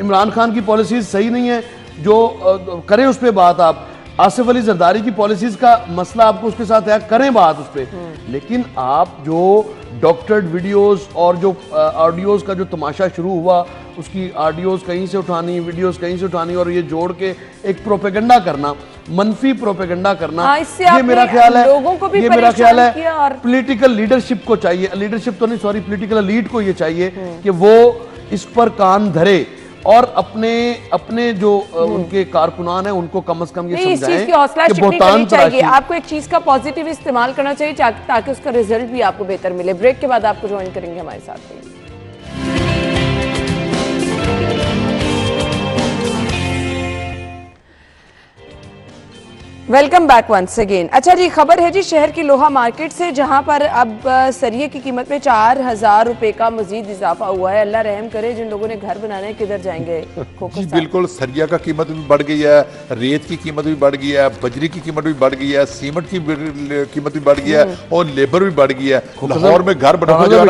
इमरान खान की पॉलिसीज सही नहीं है, जो करें उस पे बात। आप आसिफ अली जरदारी की पॉलिसीज का मसला आपको उसके साथ है, करें बात उस पे। लेकिन आप जो डॉक्टर्ड वीडियोस और जो ऑडियोज का जो तमाशा शुरू हुआ, उसकी ऑडियोज कहीं से उठानी, वीडियोस कहीं से उठानी और ये जोड़ के एक प्रोपेगेंडा करना, मनफी प्रोपेगेंडा करना, ये मेरा ख्याल है, ये मेरा ख्याल है पॉलिटिकल लीडरशिप को चाहिए, लीडरशिप तो नहीं सॉरी, पॉलिटिकल लीड को ये चाहिए कि वो इस पर कान धरे और अपने जो उनके कारकुनान हैं उनको कम से कम ये समझाएं इस चीज की हौसला शिकनी करनी चाहिए। आपको एक चीज का पॉजिटिव इस्तेमाल करना चाहिए ताकि उसका रिजल्ट भी आपको बेहतर मिले। ब्रेक के बाद आपको ज्वाइन करेंगे हमारे साथ में। Welcome back once again. अच्छा जी, खबर है जी शहर की लोहा मार्केट से, जहां पर अब सरिये की कीमत में 4000 रुपए का मजीद इजाफा हुआ है। अल्लाह रहम करे, जिन लोगों ने घर बनाने किधर जाएंगे। जी बिल्कुल, सरिया का कीमत भी बढ़ गई है, रेत की कीमत भी बढ़ गई है, बजरी की कीमत भी बढ़ गई है, सीमेंट की कीमत भी बढ़ गई है और लेबर भी बढ़ गई है। लाहौर में घर बनाना जो है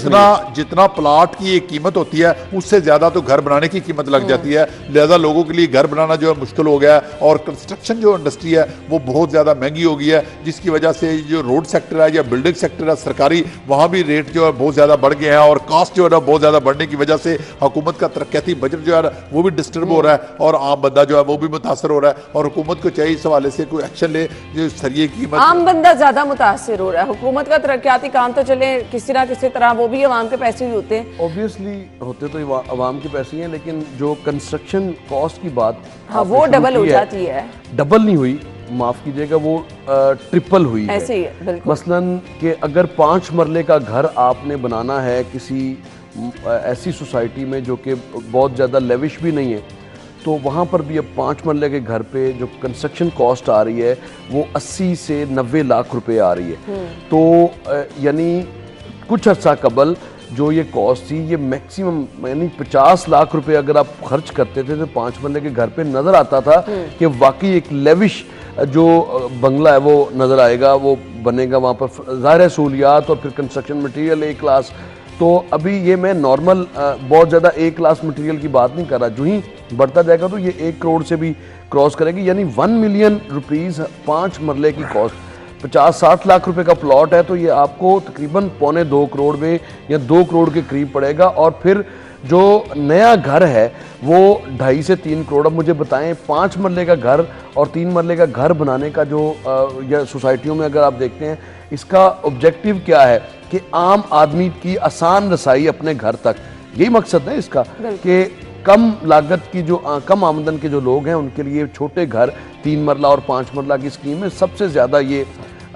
ना, जितना प्लाट की एक कीमत होती है उससे ज्यादा तो घर बनाने की कीमत लग जाती है। लिहाजा लोगों के लिए घर बनाना जो है मुश्किल हो गया है और कंस्ट्रक्शन जो इंडस्ट्री है वो बहुत ज़्यादा महंगी हो गई है, जिसकी वजह से जो रोड सेक्टर है या बिल्डिंग सेक्टर है सरकारी, वहाँ भी रेट जो है बहुत ज़्यादा बढ़ गए हैं और कास्ट जो है ना बहुत ज़्यादा बढ़ने की वजह से हुकूमत का तरक्याती बजट जो है ना वो भी डिस्टर्ब हो रहा है और आम बंदा जो है वो भी मुतासर हो रहा है। और हुकूमत को चाहिए इस हवाले से कोई एक्शन ले, जो सरिये की आम बंदा ज्यादा मुतासर हो रहा है। हुकूमत का तरक्याती काम तो चले किसी ना किसी तरह, वो भी अवाम के पैसे ही होते हैं। ऑब्वियसली होते तो अवाम के पैसे ही हैं, लेकिन जो कंस्ट्रक्शन कॉस्ट की बात हाँ वो डबल हो जाती है। डबल नहीं हुई, माफ कीजिएगा, वो ट्रिपल हुई ऐसे ही है। है, बिल्कुल। मसलन कि अगर 5 मरले का घर आपने बनाना है किसी ऐसी सोसाइटी में जो कि बहुत ज़्यादा लेविश भी नहीं है, तो वहाँ पर भी अब 5 मरले के घर पे जो कंस्ट्रक्शन कॉस्ट आ रही है वो 80 से 90 लाख रुपए आ रही है। तो यानी कुछ अर्सा कबल जो ये कॉस्ट थी ये मैक्सिमम यानी 50 लाख रुपए अगर आप खर्च करते थे तो 5 मरले के घर पे नज़र आता था कि वाकई एक लेविश जो बंगला है वो नज़र आएगा, वो बनेगा। वहाँ पर ज़ाहिर सहूलियात और फिर कंस्ट्रक्शन मटेरियल ए क्लास। तो अभी ये मैं नॉर्मल बहुत ज़्यादा ए क्लास मटेरियल की बात नहीं कर रहा, जो ही बढ़ता जाएगा तो ये 1 करोड़ से भी क्रॉस करेगी। यानी 1 मिलियन रुपीज़ 5 मरले की कॉस्ट, 50-60 लाख रुपए का प्लॉट है, तो ये आपको तकरीबन 1.25 करोड़ में या 2 करोड़ के करीब पड़ेगा। और फिर जो नया घर है वो 2.5 से 3 करोड़। अब मुझे बताएं 5 मरले का घर और 3 मरले का घर बनाने का जो या सोसाइटियों में अगर आप देखते हैं इसका ऑब्जेक्टिव क्या है कि आम आदमी की आसान रसाई अपने घर तक, यही मकसद है इसका कि कम लागत की जो कम आमदन के जो लोग हैं उनके लिए छोटे घर 3 मरला और 5 मरला की स्कीम में सबसे ज़्यादा ये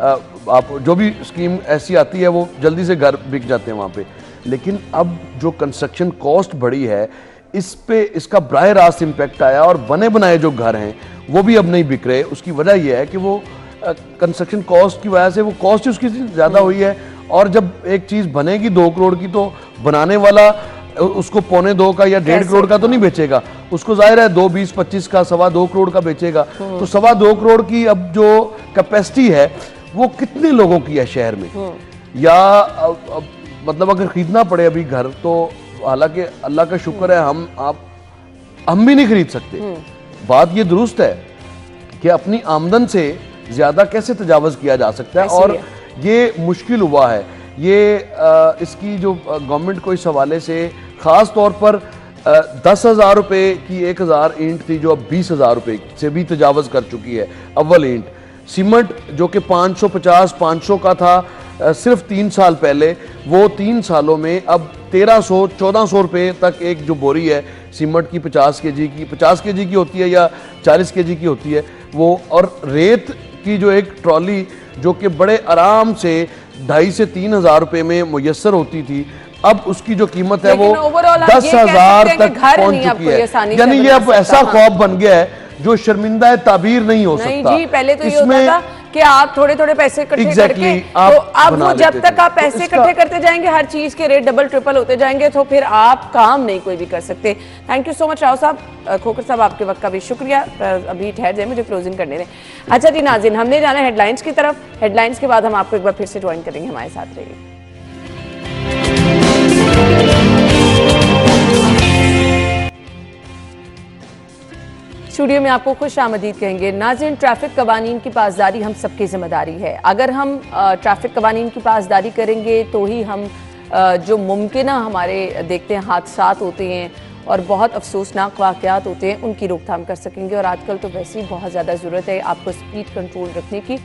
आप जो भी स्कीम ऐसी आती है वो जल्दी से घर बिक जाते हैं वहाँ पे। लेकिन अब जो कंस्ट्रक्शन कॉस्ट बढ़ी है इस पे इसका बराह रास्त इम्पैक्ट आया और बने बनाए जो घर हैं वो भी अब नहीं बिक रहे। उसकी वजह यह है कि वो कंस्ट्रक्शन कॉस्ट की वजह से वो कॉस्ट उसकी ज़्यादा हुई है। और जब एक चीज़ बनेगी 2 करोड़ की तो बनाने वाला उसको 1.25 का या 1.5 करोड़ का तो नहीं बेचेगा, उसको जाहिर है 2, 20, 25 का 2.25 करोड़ का बेचेगा। तो 2.25 करोड़ की अब जो कैपेसिटी है वो कितने लोगों की है शहर में, या मतलब अगर खरीदना पड़े अभी घर तो हालांकि अल्लाह का शुक्र है हम भी नहीं खरीद सकते। बात ये दुरुस्त है कि अपनी आमदन से ज्यादा कैसे तजावज़ किया जा सकता है और ये मुश्किल हुआ है। ये इसकी जो गवर्नमेंट को इस हवाले से ख़ास तौर पर 10,000 रुपये की 1,000 ईंट थी जो अब 20,000 रुपये से भी तजावज़ कर चुकी है अव्वल ईंट। सीमेंट जो कि 550-500 का था सिर्फ 3 साल पहले, वो 3 सालों में अब 1,300-1,400 रुपये तक एक जो बोरी है सीमेंट की 50 केजी की होती है या 40 केजी की होती है वो। और रेत की जो एक ट्रॉली जो कि बड़े आराम से 2,500 से 3,000 रुपये में मुयस्सर होती थी, अब उसकी जो कीमत है वो 10,000 तक पहुंच चुकी है। यानी ये अब ऐसा ख्वाब बन गया है जो शर्मिंदा ताबीर नहीं हो सकता। जी पहले तो ये होता था कि आप थोड़े थोड़े पैसे इकट्ठे करके, तो अब वो जब तक आप पैसे इकट्ठे करते जाएंगे हर चीज के रेट डबल ट्रिपल होते जाएंगे तो फिर आप काम नहीं कोई भी कर सकते। Thank you so much Rao साहब, खोकर साहब आपके वक्त का भी शुक्रिया। अभी ठहर जाए, मुझे क्लोजिंग करने दें। अच्छा जी नाज़रीन, हमने जाना हेडलाइंस की तरफ। हेडलाइंस के बाद हम आपको एक बार फिर से ज्वाइन करेंगे, हमारे साथ रहिए। स्टूडियो में आपको खुश आमदीद कहेंगे। नाज़रीन, ट्रैफिक कवानीन की पासदारी हम सबकी जिम्मेदारी है। अगर हम ट्रैफिक कवानीन की पासदारी करेंगे तो ही हम जो मुमकिन हमारे देखते हैं हादसात होते हैं और बहुत अफसोसनाक वाक़यात होते हैं उनकी रोकथाम कर सकेंगे। और आजकल तो वैसे ही बहुत ज़्यादा ज़रूरत है आपको स्पीड कंट्रोल रखने की,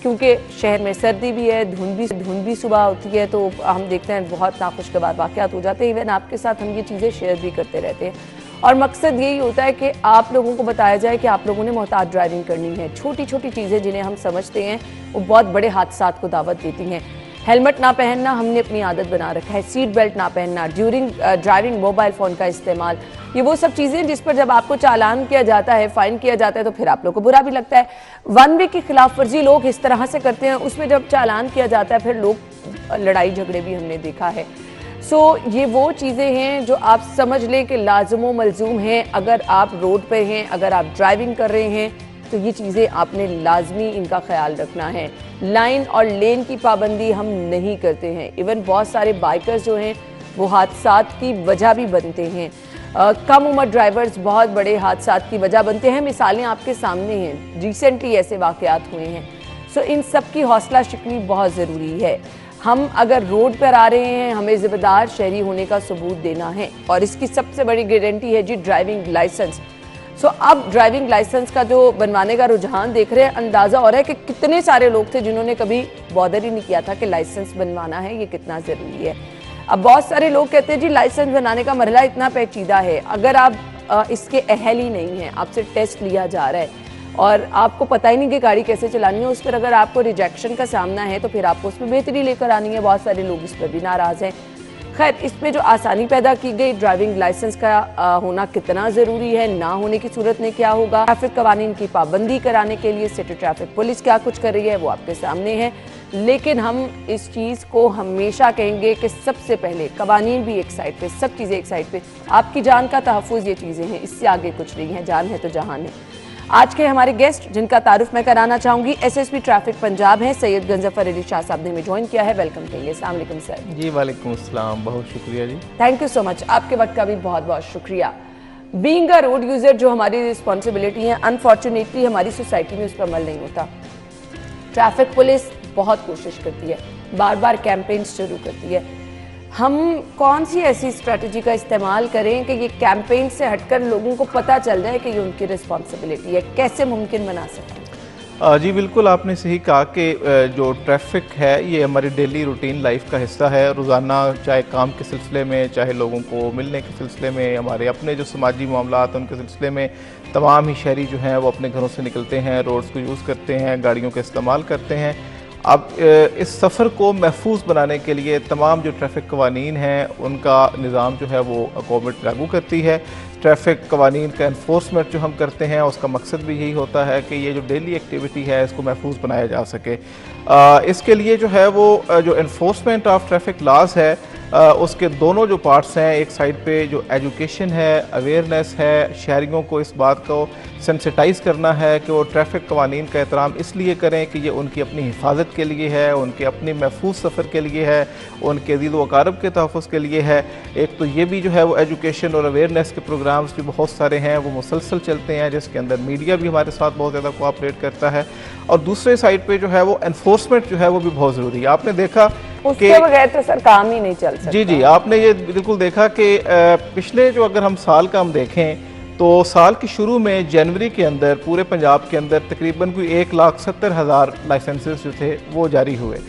क्योंकि शहर में सर्दी भी है, धुंध भी सुबह होती है, तो हम देखते हैं बहुत नाखुशगवार वाक़यात हो जाते हैं। इवन आपके साथ हम ये चीज़ें शेयर भी करते रहते हैं और मकसद यही होता है कि आप लोगों को बताया जाए कि आप लोगों ने मोहतात ड्राइविंग करनी है। छोटी छोटी चीज़ें जिन्हें हम समझते हैं वो बहुत बड़े हादसात को दावत देती हैं। हेलमेट ना पहनना हमने अपनी आदत बना रखा है, सीट बेल्ट ना पहनना, ड्यूरिंग ड्राइविंग मोबाइल फ़ोन का इस्तेमाल, ये वो सब चीज़ें जिस पर जब आपको चालान किया जाता है, फ़ाइन किया जाता है तो फिर आप लोग को बुरा भी लगता है। 1 वे की खिलाफ वर्जी लोग इस तरह से करते हैं, उसमें जब चालान किया जाता है फिर लोग लड़ाई झगड़े भी हमने देखा है। ये वो चीज़ें हैं जो आप समझ लें कि लाज़िम मलज़ूम हैं। अगर आप रोड पे हैं, अगर आप ड्राइविंग कर रहे हैं तो ये चीज़ें आपने लाजमी इनका ख्याल रखना है। लाइन और लेन की पाबंदी हम नहीं करते हैं। इवन बहुत सारे बाइकर्स जो हैं वो हादसात की वजह भी बनते हैं। कम उम्र ड्राइवर्स बहुत बड़े हादसात की वजह बनते हैं। मिसालें आपके सामने हैं, रिसेंटली ऐसे वाक़यात हुए हैं। सो इन सब की हौसला शिकनी बहुत ज़रूरी है। हम अगर रोड पर आ रहे हैं, हमें ज़िम्मेदार शहरी होने का सबूत देना है और इसकी सबसे बड़ी गारंटी है जी ड्राइविंग लाइसेंस। सो अब ड्राइविंग लाइसेंस का जो बनवाने का रुझान देख रहे हैं, अंदाज़ा हो रहा है कि कितने सारे लोग थे जिन्होंने कभी बॉदर ही नहीं किया था कि लाइसेंस बनवाना है, ये कितना ज़रूरी है। अब बहुत सारे लोग कहते हैं जी लाइसेंस बनाने का मरहला इतना पेचीदा है, अगर आप इसके अहल ही नहीं हैं, आपसे टेस्ट लिया जा रहा है और आपको पता ही नहीं कि गाड़ी कैसे चलानी है, उस पर अगर आपको रिजेक्शन का सामना है तो फिर आपको उसमें बेहतरी लेकर आनी है। बहुत सारे लोग इस पर भी नाराज़ हैं। खैर, इसमें जो आसानी पैदा की गई, ड्राइविंग लाइसेंस का होना कितना ज़रूरी है, ना होने की सूरत में क्या होगा, ट्रैफिक कवानीन की पाबंदी कराने के लिए सिटी ट्रैफिक पुलिस क्या कुछ कर रही है, वो आपके सामने है। लेकिन हम इस चीज़ को हमेशा कहेंगे कि सबसे पहले कवानीन भी एक साइड पे, सब चीज़ें एक साइड पे, आपकी जान का तहफ़्फ़ुज़ ये चीज़ें हैं, इससे आगे कुछ नहीं है। जान है तो जहान है। आज के हमारे गेस्ट जिनका तारुफ मैं कराना चाहूंगी, एसएसपी ट्रैफिक पंजाब है, सैयद गंजफर अली शाह साहब ने हमें ज्वाइन किया है। वेलकम कहेंगे। अस्सलाम वालेकुम सर। जी वालेकुम अस्सलाम, बहुत शुक्रिया जी। थैंक यू सो मच, आपके वक्त का भी बहुत बहुत शुक्रिया। बीइंग अ रोड यूजर जो हमारी रिस्पॉन्सिबिलिटी है, अनफॉर्चुनेटली हमारी सोसाइटी में उस पर अमल नहीं होता। ट्रैफिक पुलिस बहुत कोशिश करती है, बार बार कैंपेन शुरू करती है। हम कौन सी ऐसी स्ट्रेटजी का इस्तेमाल करें कि ये कैंपेन से हटकर लोगों को पता चल जाए कि ये उनकी रिस्पॉन्सिबिलिटी है, कैसे मुमकिन बना सकते हैं? जी बिल्कुल, आपने सही कहा कि जो ट्रैफिक है ये हमारी डेली रूटीन लाइफ का हिस्सा है। रोज़ाना चाहे काम के सिलसिले में, चाहे लोगों को मिलने के सिलसिले में, हमारे अपने जो समाजी मामलात उनके सिलसिले में, तमाम ही शहरी जो हैं वो अपने घरों से निकलते हैं, रोड्स को यूज़ करते हैं, गाड़ियों का इस्तेमाल करते हैं। अब इस सफ़र को महफूज बनाने के लिए तमाम जो ट्रैफिक कवानीन हैं उनका निज़ाम जो है वो गवर्नमेंट लागू करती है। ट्रैफिक कवानीन का इन्फोर्समेंट जो हम करते हैं उसका मकसद भी यही होता है कि ये जो डेली एक्टिविटी है इसको महफूज बनाया जा सके। इसके लिए जो है वो जो इन्फोर्समेंट ऑफ ट्रैफिक लॉज है उसके दोनों जो पार्ट्स हैं, एक साइड पे जो एजुकेशन है, अवेयरनेस है, शहरियों को इस बात को सेंसिटाइज़ करना है कि वो ट्रैफिक कवानीन का एहतराम इसलिए करें कि ये उनकी अपनी हिफाजत के लिए है, उनके अपने महफूज सफ़र के लिए है, उनके अज़ीज़ व अक़ारब के तहफ़्फ़ुज़ के लिए है। एक तो ये भी जो है वो एजुकेशन और अवेयरनेस के प्रोग्राम्स भी बहुत सारे हैं, वो मुसलसल चलते हैं, जिसके अंदर मीडिया भी हमारे साथ बहुत ज़्यादा कोऑपरेट करता है। और दूसरे साइड पे जो है वो एनफोर्समेंट जो है वो भी बहुत ज़रूरी है। आपने देखा उसके बगैर तो सर काम ही नहीं चल सकता। जी जी, आपने ये बिल्कुल देखा कि पिछले जो अगर हम साल का हम देखें तो साल के शुरू में जनवरी के अंदर पूरे पंजाब के अंदर तकरीबन कोई 1,70,000 लाइसेंसेस जो थे वो जारी हुए,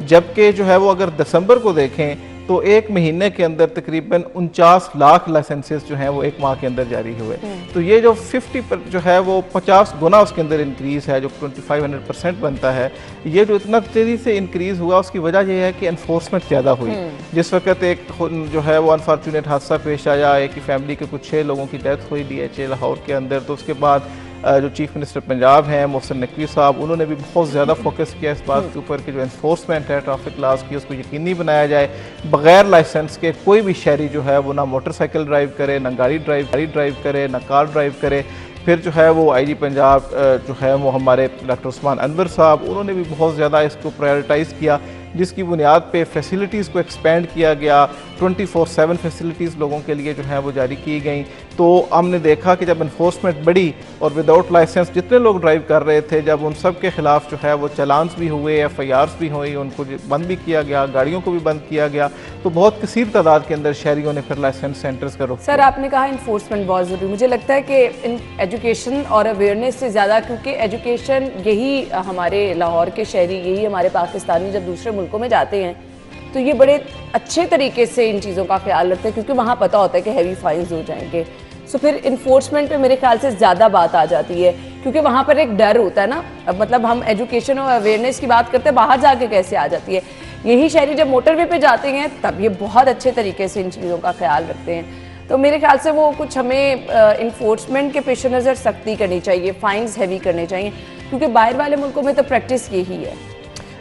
जबकि जो है वो अगर दिसंबर को देखें तो एक महीने के अंदर तकरीबन 49 लाख लाइसेंसेस जो हैं वो एक माह के अंदर जारी हुए। तो ये जो 50 जो है वो 50 गुना उसके अंदर इंक्रीज़ है, जो 2500% बनता है। ये जो इतना तेज़ी से इंक्रीज़ हुआ उसकी वजह यह है कि एनफोर्समेंट ज़्यादा हुई। जिस वक्त एक जो है वो अनफॉर्चुनेट हादसा पेश आया, एक ही फैमिली के कुछ 6 लोगों की डेथ हुई DHA लाहौर के अंदर, तो उसके बाद जो चीफ मिनिस्टर पंजाब हैं मोहसिन नकवी साहब, उन्होंने भी बहुत ज़्यादा फोकस किया इस बात के ऊपर कि जो एनफोर्समेंट है ट्रैफिक लॉज की उसको यकीनी बनाया जाए। बग़ैर लाइसेंस के कोई भी शहरी जो है वो ना मोटरसाइकिल ड्राइव करे, ना गाड़ी ड्राइव करे, ना कार ड्राइव करे। फिर जो है वो IG पंजाब जो है वो हमारे डॉक्टर उस्मान अनवर साहब, उन्होंने भी बहुत ज़्यादा इसको प्रायोरिटाइज़ किया, जिसकी बुनियाद पे फैसिलिटीज़ को एक्सपेंड किया गया। 24/7 फैसिलिटीज़ लोगों के लिए जो है वो जारी की गई। तो हमने देखा कि जब इन्फोर्समेंट बढ़ी और विदाउट लाइसेंस जितने लोग ड्राइव कर रहे थे, जब उन सब के ख़िलाफ़ जो है वो चलान्स भी हुए, FIRs भी हुई, उनको बंद भी किया गया, गाड़ियों को भी बंद किया गया। तो बहुत कसीर तादाद के अंदर शहरियों ने फिर लाइसेंस सेंटर्स का रुख किया। सर आपने कहा इन्फोर्समेंट बहुत ज़रूरी, मुझे लगता है कि एजुकेशन और अवेयरनेस से ज़्यादा, क्योंकि एजुकेशन यही हमारे लाहौर के शहरी, यही हमारे पाकिस्तानी जब दूसरे मुल्कों में जाते हैं तो ये बड़े अच्छे तरीके से इन चीज़ों का ख्याल रखते हैं, क्योंकि वहाँ पता होता है कि हैवी फाइन्स हो जाएंगे। सो फिर इन्फोर्समेंट पे मेरे ख्याल से ज़्यादा बात आ जाती है, क्योंकि वहाँ पर एक डर होता है ना। अब मतलब हम एजुकेशन और अवेयरनेस की बात करते हैं, बाहर जाके कैसे आ जाती है। यही शहरी जब मोटरवे पे जाते हैं तब ये बहुत अच्छे तरीके से इन चीज़ों का ख्याल रखते हैं। तो मेरे ख्याल से वो कुछ हमें इन्फोर्समेंट के पेश नज़र सख्ती करनी चाहिए, फाइन्स हैवी करने चाहिए, क्योंकि बाहर वाले मुल्कों में तो प्रैक्टिस यही है।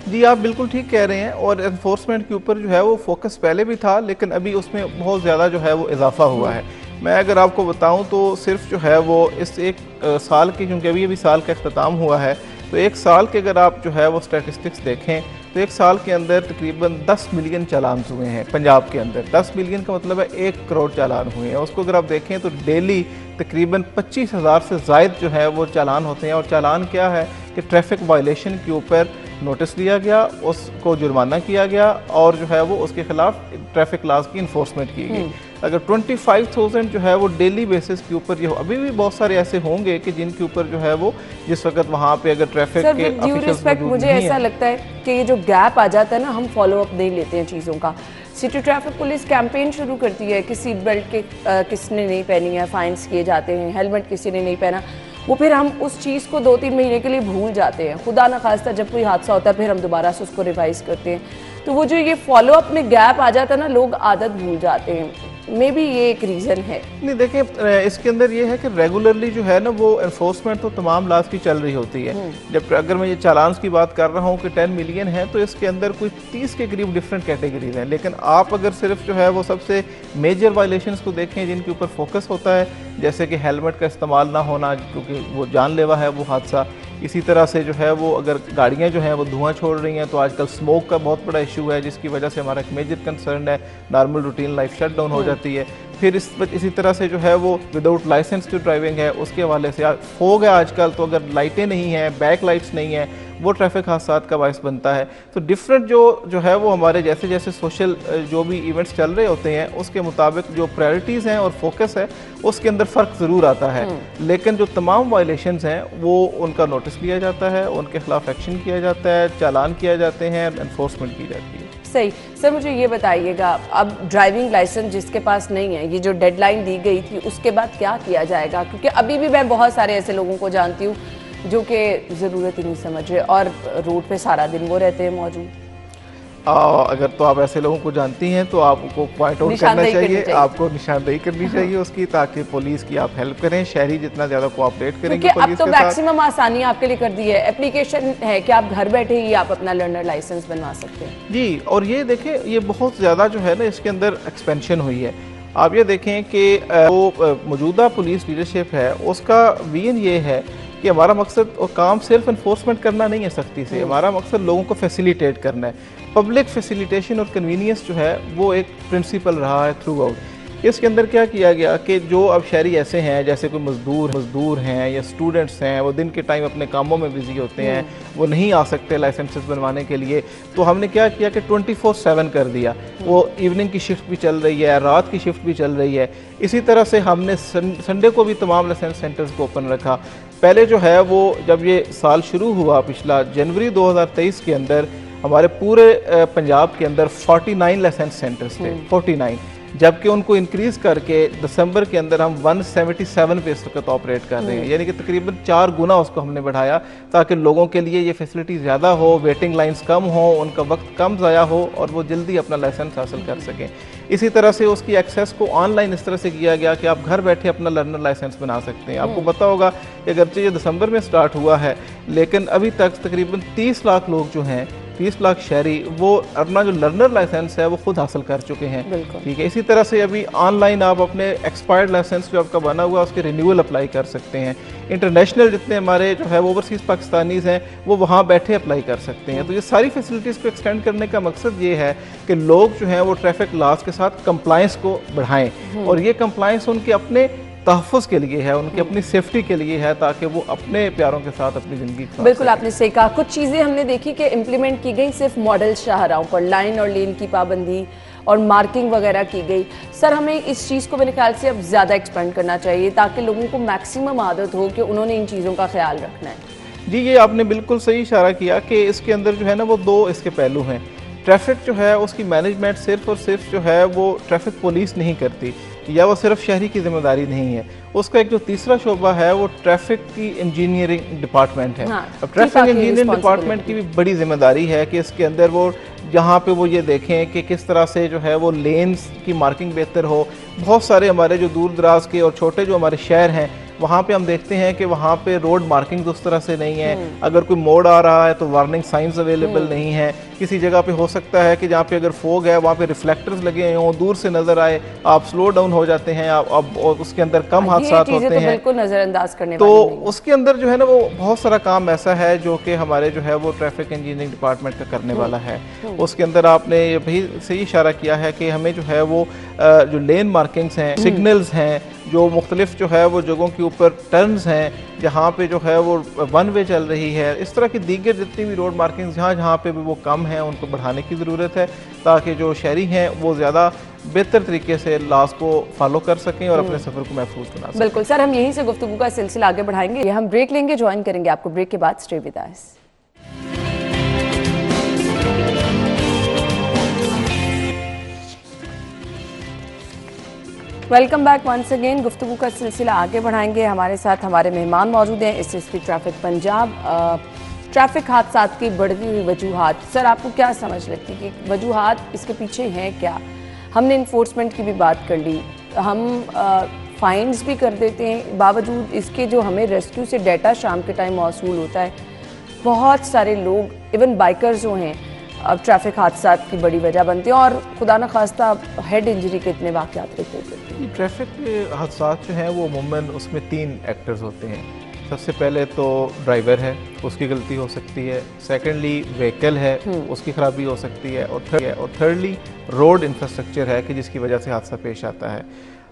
जी आप बिल्कुल ठीक कह रहे हैं, और एनफोर्समेंट के ऊपर जो है वो फोकस पहले भी था, लेकिन अभी उसमें बहुत ज़्यादा जो है वो इजाफा हुआ है। मैं अगर आपको बताऊं तो सिर्फ जो है वो इस एक साल की, क्योंकि अभी साल का अख्ताम हुआ है, तो एक साल के अगर आप जो है वो स्टैटिस्टिक्स देखें तो एक साल के अंदर तकरीबन 10 मिलियन चालान हुए हैं पंजाब के अंदर। 10 मिलियन का मतलब है 1 करोड़ चालान हुए हैं। उसको अगर आप देखें तो डेली तकरीबन 25,000 से ज़ायद जो है वो चालान होते हैं। और चालान क्या है कि ट्रैफिक वायलेशन के ऊपर नोटिस लिया गया, उसको जुर्माना किया गया और जो है वो उसके खिलाफ ट्रैफिक लॉज की इन्फोर्समेंट की गई। अगर 25,000 जो है वो डेली बेसिस के ऊपर ये हो, अभी भी बहुत सारे ऐसे होंगे कि जिनके ऊपर जो है वो जिस वक्त वहाँ पे अगर ट्रैफिक के ऑफिसर्स मौजूद मुझे नहीं ऐसा है, लगता है कि ये जो गैप आ जाता है ना, हम फॉलो अप नहीं लेते हैं चीज़ों का। सिटी ट्रैफिक पुलिस कैंपेन शुरू करती है कि सीट बेल्ट के किसने नहीं पहनी है फाइन्स किए जाते हैं, हेलमेट किसी ने नहीं पहना, वो फिर हम उस चीज़ को 2-3 महीने के लिए भूल जाते हैं। खुदा ना खास्ता जब कोई हादसा होता है फिर हम दोबारा से उसको रिवाइज करते हैं। तो वो जो ये फॉलो अप में गैप आ जाता है ना, लोग आदत भूल जाते हैं। मे बी ये एक रीज़न है। नहीं देखें, इसके अंदर ये है कि रेगुलरली जो है ना वो एनफोर्समेंट तो तमाम लॉज की चल रही होती है। जब अगर मैं ये चालान्स की बात कर रहा हूँ कि 10 मिलियन है तो इसके अंदर कोई 30 के करीब डिफरेंट कैटेगरीज हैं। लेकिन आप अगर सिर्फ जो है वो सबसे मेजर वायलेशंस को देखें जिनके ऊपर फोकस होता है, जैसे कि हेलमेट का इस्तेमाल ना होना क्योंकि वो जानलेवा है वो हादसा, इसी तरह से जो है वो अगर गाड़ियाँ जो हैं वो धुआं छोड़ रही हैं तो आजकल स्मोक का बहुत बड़ा इशू है जिसकी वजह से हमारा एक मेजर कंसर्न है, normal routine life shut down हो जाती है। फिर इसी तरह से जो है वो विदाउट लाइसेंस जो ड्राइविंग है उसके हवाले से फोग है आजकल, तो अगर लाइटें नहीं हैं, बैक लाइट्स नहीं हैं, वो ट्रैफिक हादसात का बायस बनता है। तो डिफरेंट जो है वो हमारे जैसे जैसे सोशल जो भी इवेंट्स चल रहे होते हैं उसके मुताबिक जो प्रायोरिटीज़ हैं और फोकस है उसके अंदर फ़र्क ज़रूर आता है। लेकिन जो तमाम वायलेशंस हैं वो उनका नोटिस लिया जाता है, उनके खिलाफ एक्शन किया जाता है, चालान किए जाते हैं, एनफोर्समेंट की जाती है। सही। सर मुझे ये बताइएगा, अब ड्राइविंग लाइसेंस जिसके पास नहीं है, ये जो डेडलाइन दी गई थी उसके बाद क्या किया जाएगा? क्योंकि अभी भी मैं बहुत सारे ऐसे लोगों को जानती हूँ जो कि ज़रूरत ही नहीं समझ रहे और रोड पे सारा दिन वो रहते हैं मौजूद। अगर तो आप ऐसे लोगों को जानती हैं तो आपको पॉइंट आउट करना चाहिए, आपको निशानदेही करनी चाहिए उसकी, ताकि पुलिस की आप हेल्प करें, शहरी जितना ज़्यादा कोऑपरेट करेंगे क्योंकि अब तो मैक्सिमम आसानी आपके लिए कर दी है, एप्लीकेशन है कि आप घर बैठे ही आप अपना लर्नर लाइसेंस बनवा सकते हैं जी। और ये देखें ये बहुत ज़्यादा जो है ना इसके अंदर एक्सपेंशन हुई है। आप ये देखें कि वो मौजूदा पुलिस लीडरशिप है उसका विजन ये है कि हमारा मकसद और काम सिर्फ इन्फोर्समेंट करना नहीं है सख्ती से, हमारा मकसद लोगों को फैसिलिटेट करना है। पब्लिक फैसिलिटेशन और कन्वीनियंस जो है वो एक प्रिंसिपल रहा है थ्रू आउट। इसके अंदर क्या किया गया कि जो अब शहरी ऐसे हैं जैसे कोई मजदूर हैं या स्टूडेंट्स हैं, वो दिन के टाइम अपने कामों में बिजी होते हैं, वो नहीं आ सकते लाइसेंसेस बनवाने के लिए, तो हमने क्या किया कि 24/7 कर दिया। वो इवनिंग की शिफ्ट भी चल रही है, रात की शिफ्ट भी चल रही है। इसी तरह से हमने संडे को भी तमाम लाइसेंस सेंटर्स को ओपन रखा। पहले जो है वो जब ये साल शुरू हुआ पिछला जनवरी 2023 के अंदर हमारे पूरे पंजाब के अंदर 49 लाइसेंस सेंटर्स थे, 49, जबकि उनको इंक्रीज़ करके दिसंबर के अंदर हम 177 पे इस वक्त ऑपरेट कर रहे हैं। यानी कि तकरीबन 4 गुना उसको हमने बढ़ाया ताकि लोगों के लिए ये फैसिलिटी ज़्यादा हो, वेटिंग लाइंस कम हो, उनका वक्त कम ज़ाया हो और वो जल्दी अपना लाइसेंस हासिल कर सकें। इसी तरह से उसकी एक्सेस को ऑनलाइन इस तरह से किया गया कि आप घर बैठे अपना लर्नर लाइसेंस बना सकते हैं। आपको पता होगा कि अगरचे ये दिसंबर में स्टार्ट हुआ है लेकिन अभी तक तकरीबन 30 लाख लोग जो हैं, 30 लाख शहरी, वो अपना जो लर्नर लाइसेंस है वो खुद हासिल कर चुके हैं। ठीक है। इसी तरह से अभी ऑनलाइन आप अपने एक्सपायर्ड लाइसेंस जो आपका बना हुआ है उसके रिन्यूअल अप्लाई कर सकते हैं। इंटरनेशनल जितने हमारे जो है ओवरसीज़ पाकिस्तानीज़ हैं वो वहाँ बैठे अप्लाई कर सकते हैं। तो ये सारी फैसिलिटीज़ को एक्सटेंड करने का मकसद ये है कि लोग जो हैं वो ट्रैफिक लॉज के साथ कंप्लाइंस को बढ़ाएं और ये कंप्लाइंस उनके अपने तहफ़्फ़ुज़ के लिए है, उनकी अपनी सेफ्टी के लिए है, ताकि वो अपने प्यारों के साथ अपनी ज़िंदगी। बिल्कुल आपने सही कहा। कुछ चीज़ें हमने देखी कि इम्प्लीमेंट की गई सिर्फ मॉडल शाहराहों पर, लाइन और लेन की पाबंदी और मार्किंग वगैरह की गई। सर हमें इस चीज़ को मेरे ख्याल से अब ज़्यादा एक्सपेंड करना चाहिए ताकि लोगों को मैक्सिमम आदत हो कि उन्होंने इन चीज़ों का ख्याल रखना है। जी, ये आपने बिल्कुल सही इशारा किया कि इसके अंदर जो है ना वो 2 इसके पहलू हैं। ट्रैफिक जो है उसकी मैनेजमेंट सिर्फ और सिर्फ जो है वो ट्रैफिक पुलिस नहीं करती या वो सिर्फ शहरी की जिम्मेदारी नहीं है। उसका एक जो तीसरा शोबा है वो ट्रैफिक की इंजीनियरिंग डिपार्टमेंट है। अब ट्रैफिक इंजीनियरिंग डिपार्टमेंट की भी बड़ी जिम्मेदारी है कि इसके अंदर वो जहाँ पे वो ये देखें कि किस तरह से जो है वो लेन्स की मार्किंग बेहतर हो। बहुत सारे हमारे जो दूर दराज के और छोटे जो हमारे शहर हैं वहाँ पे हम देखते हैं कि वहाँ पे रोड मार्किंग उस तरह से नहीं है। अगर कोई मोड़ आ रहा है तो वार्निंग साइंस अवेलेबल नहीं है। किसी जगह पे हो सकता है कि जहाँ पे अगर फोग है वहाँ पे रिफ्लेक्टर्स लगे हों, दूर से नजर आए, आप स्लो डाउन हो जाते हैं, आप उसके अंदर कम हादसा होते हैं, बिल्कुल नजरअंदाज करने तो वाली नहीं। उसके अंदर जो है ना वो बहुत सारा काम ऐसा है जो कि हमारे जो है वो ट्रैफिक इंजीनियरिंग डिपार्टमेंट का करने वाला है। उसके अंदर आपने ये भी सही इशारा किया है कि हमें जो है वो जो लेन मार्किंग्स हैं, सिग्नल्स हैं, जो मुख्तलिफ जो है वो जगहों के ऊपर टर्न्स हैं जहाँ पे जो है वो वन वे चल रही है, इस तरह की दीगर जितनी भी रोड मार्किंग्स जहाँ जहाँ पे भी वो कम है उनको बढ़ाने की ज़रूरत है, ताकि जो शहरी हैं वो ज़्यादा बेहतर तरीके से लॉस को फॉलो कर सकें और अपने सफ़र को महफूज बना सकें। बिल्कुल सर, हम यहीं से गुफ्तगू का सिलसिला आगे बढ़ाएंगे। हम ब्रेक लेंगे, ज्वाइन करेंगे आपको ब्रेक के बाद। Stay with us. Welcome back once again. गुफ्तगू का सिलसिला आगे बढ़ाएंगे। हमारे साथ हमारे मेहमान मौजूद हैं एसएसपी ट्रैफिक पंजाब। ट्रैफिक हादसा की बढ़ती हुई वजूहात, सर आपको क्या समझ लगती है कि वजूहात इसके पीछे हैं क्या? हमने इन्फोर्समेंट की भी बात कर ली, हम फाइन्स भी कर देते हैं, बावजूद इसके जो हमें रेस्क्यू से डाटा शाम के टाइम मौसूल होता है, बहुत सारे लोग इवन बाइकर्स जो हैं अब ट्रैफिक हादसा की बड़ी वजह बनते हैं और खुदा न खास्ता हेड इंजरी के इतने वाक़यात रिपोर्ट होते हैं। ट्रैफिक के हादसा जो हैं वो अमूमन उसमें 3 एक्टर्स होते हैं। सबसे पहले तो ड्राइवर है, उसकी गलती हो सकती है, सेकेंडली व्हीकल है, उसकी खराबी हो सकती है, और थर्डली रोड इंफ्रास्ट्रक्चर है कि जिसकी वजह से हादसा पेश आता है।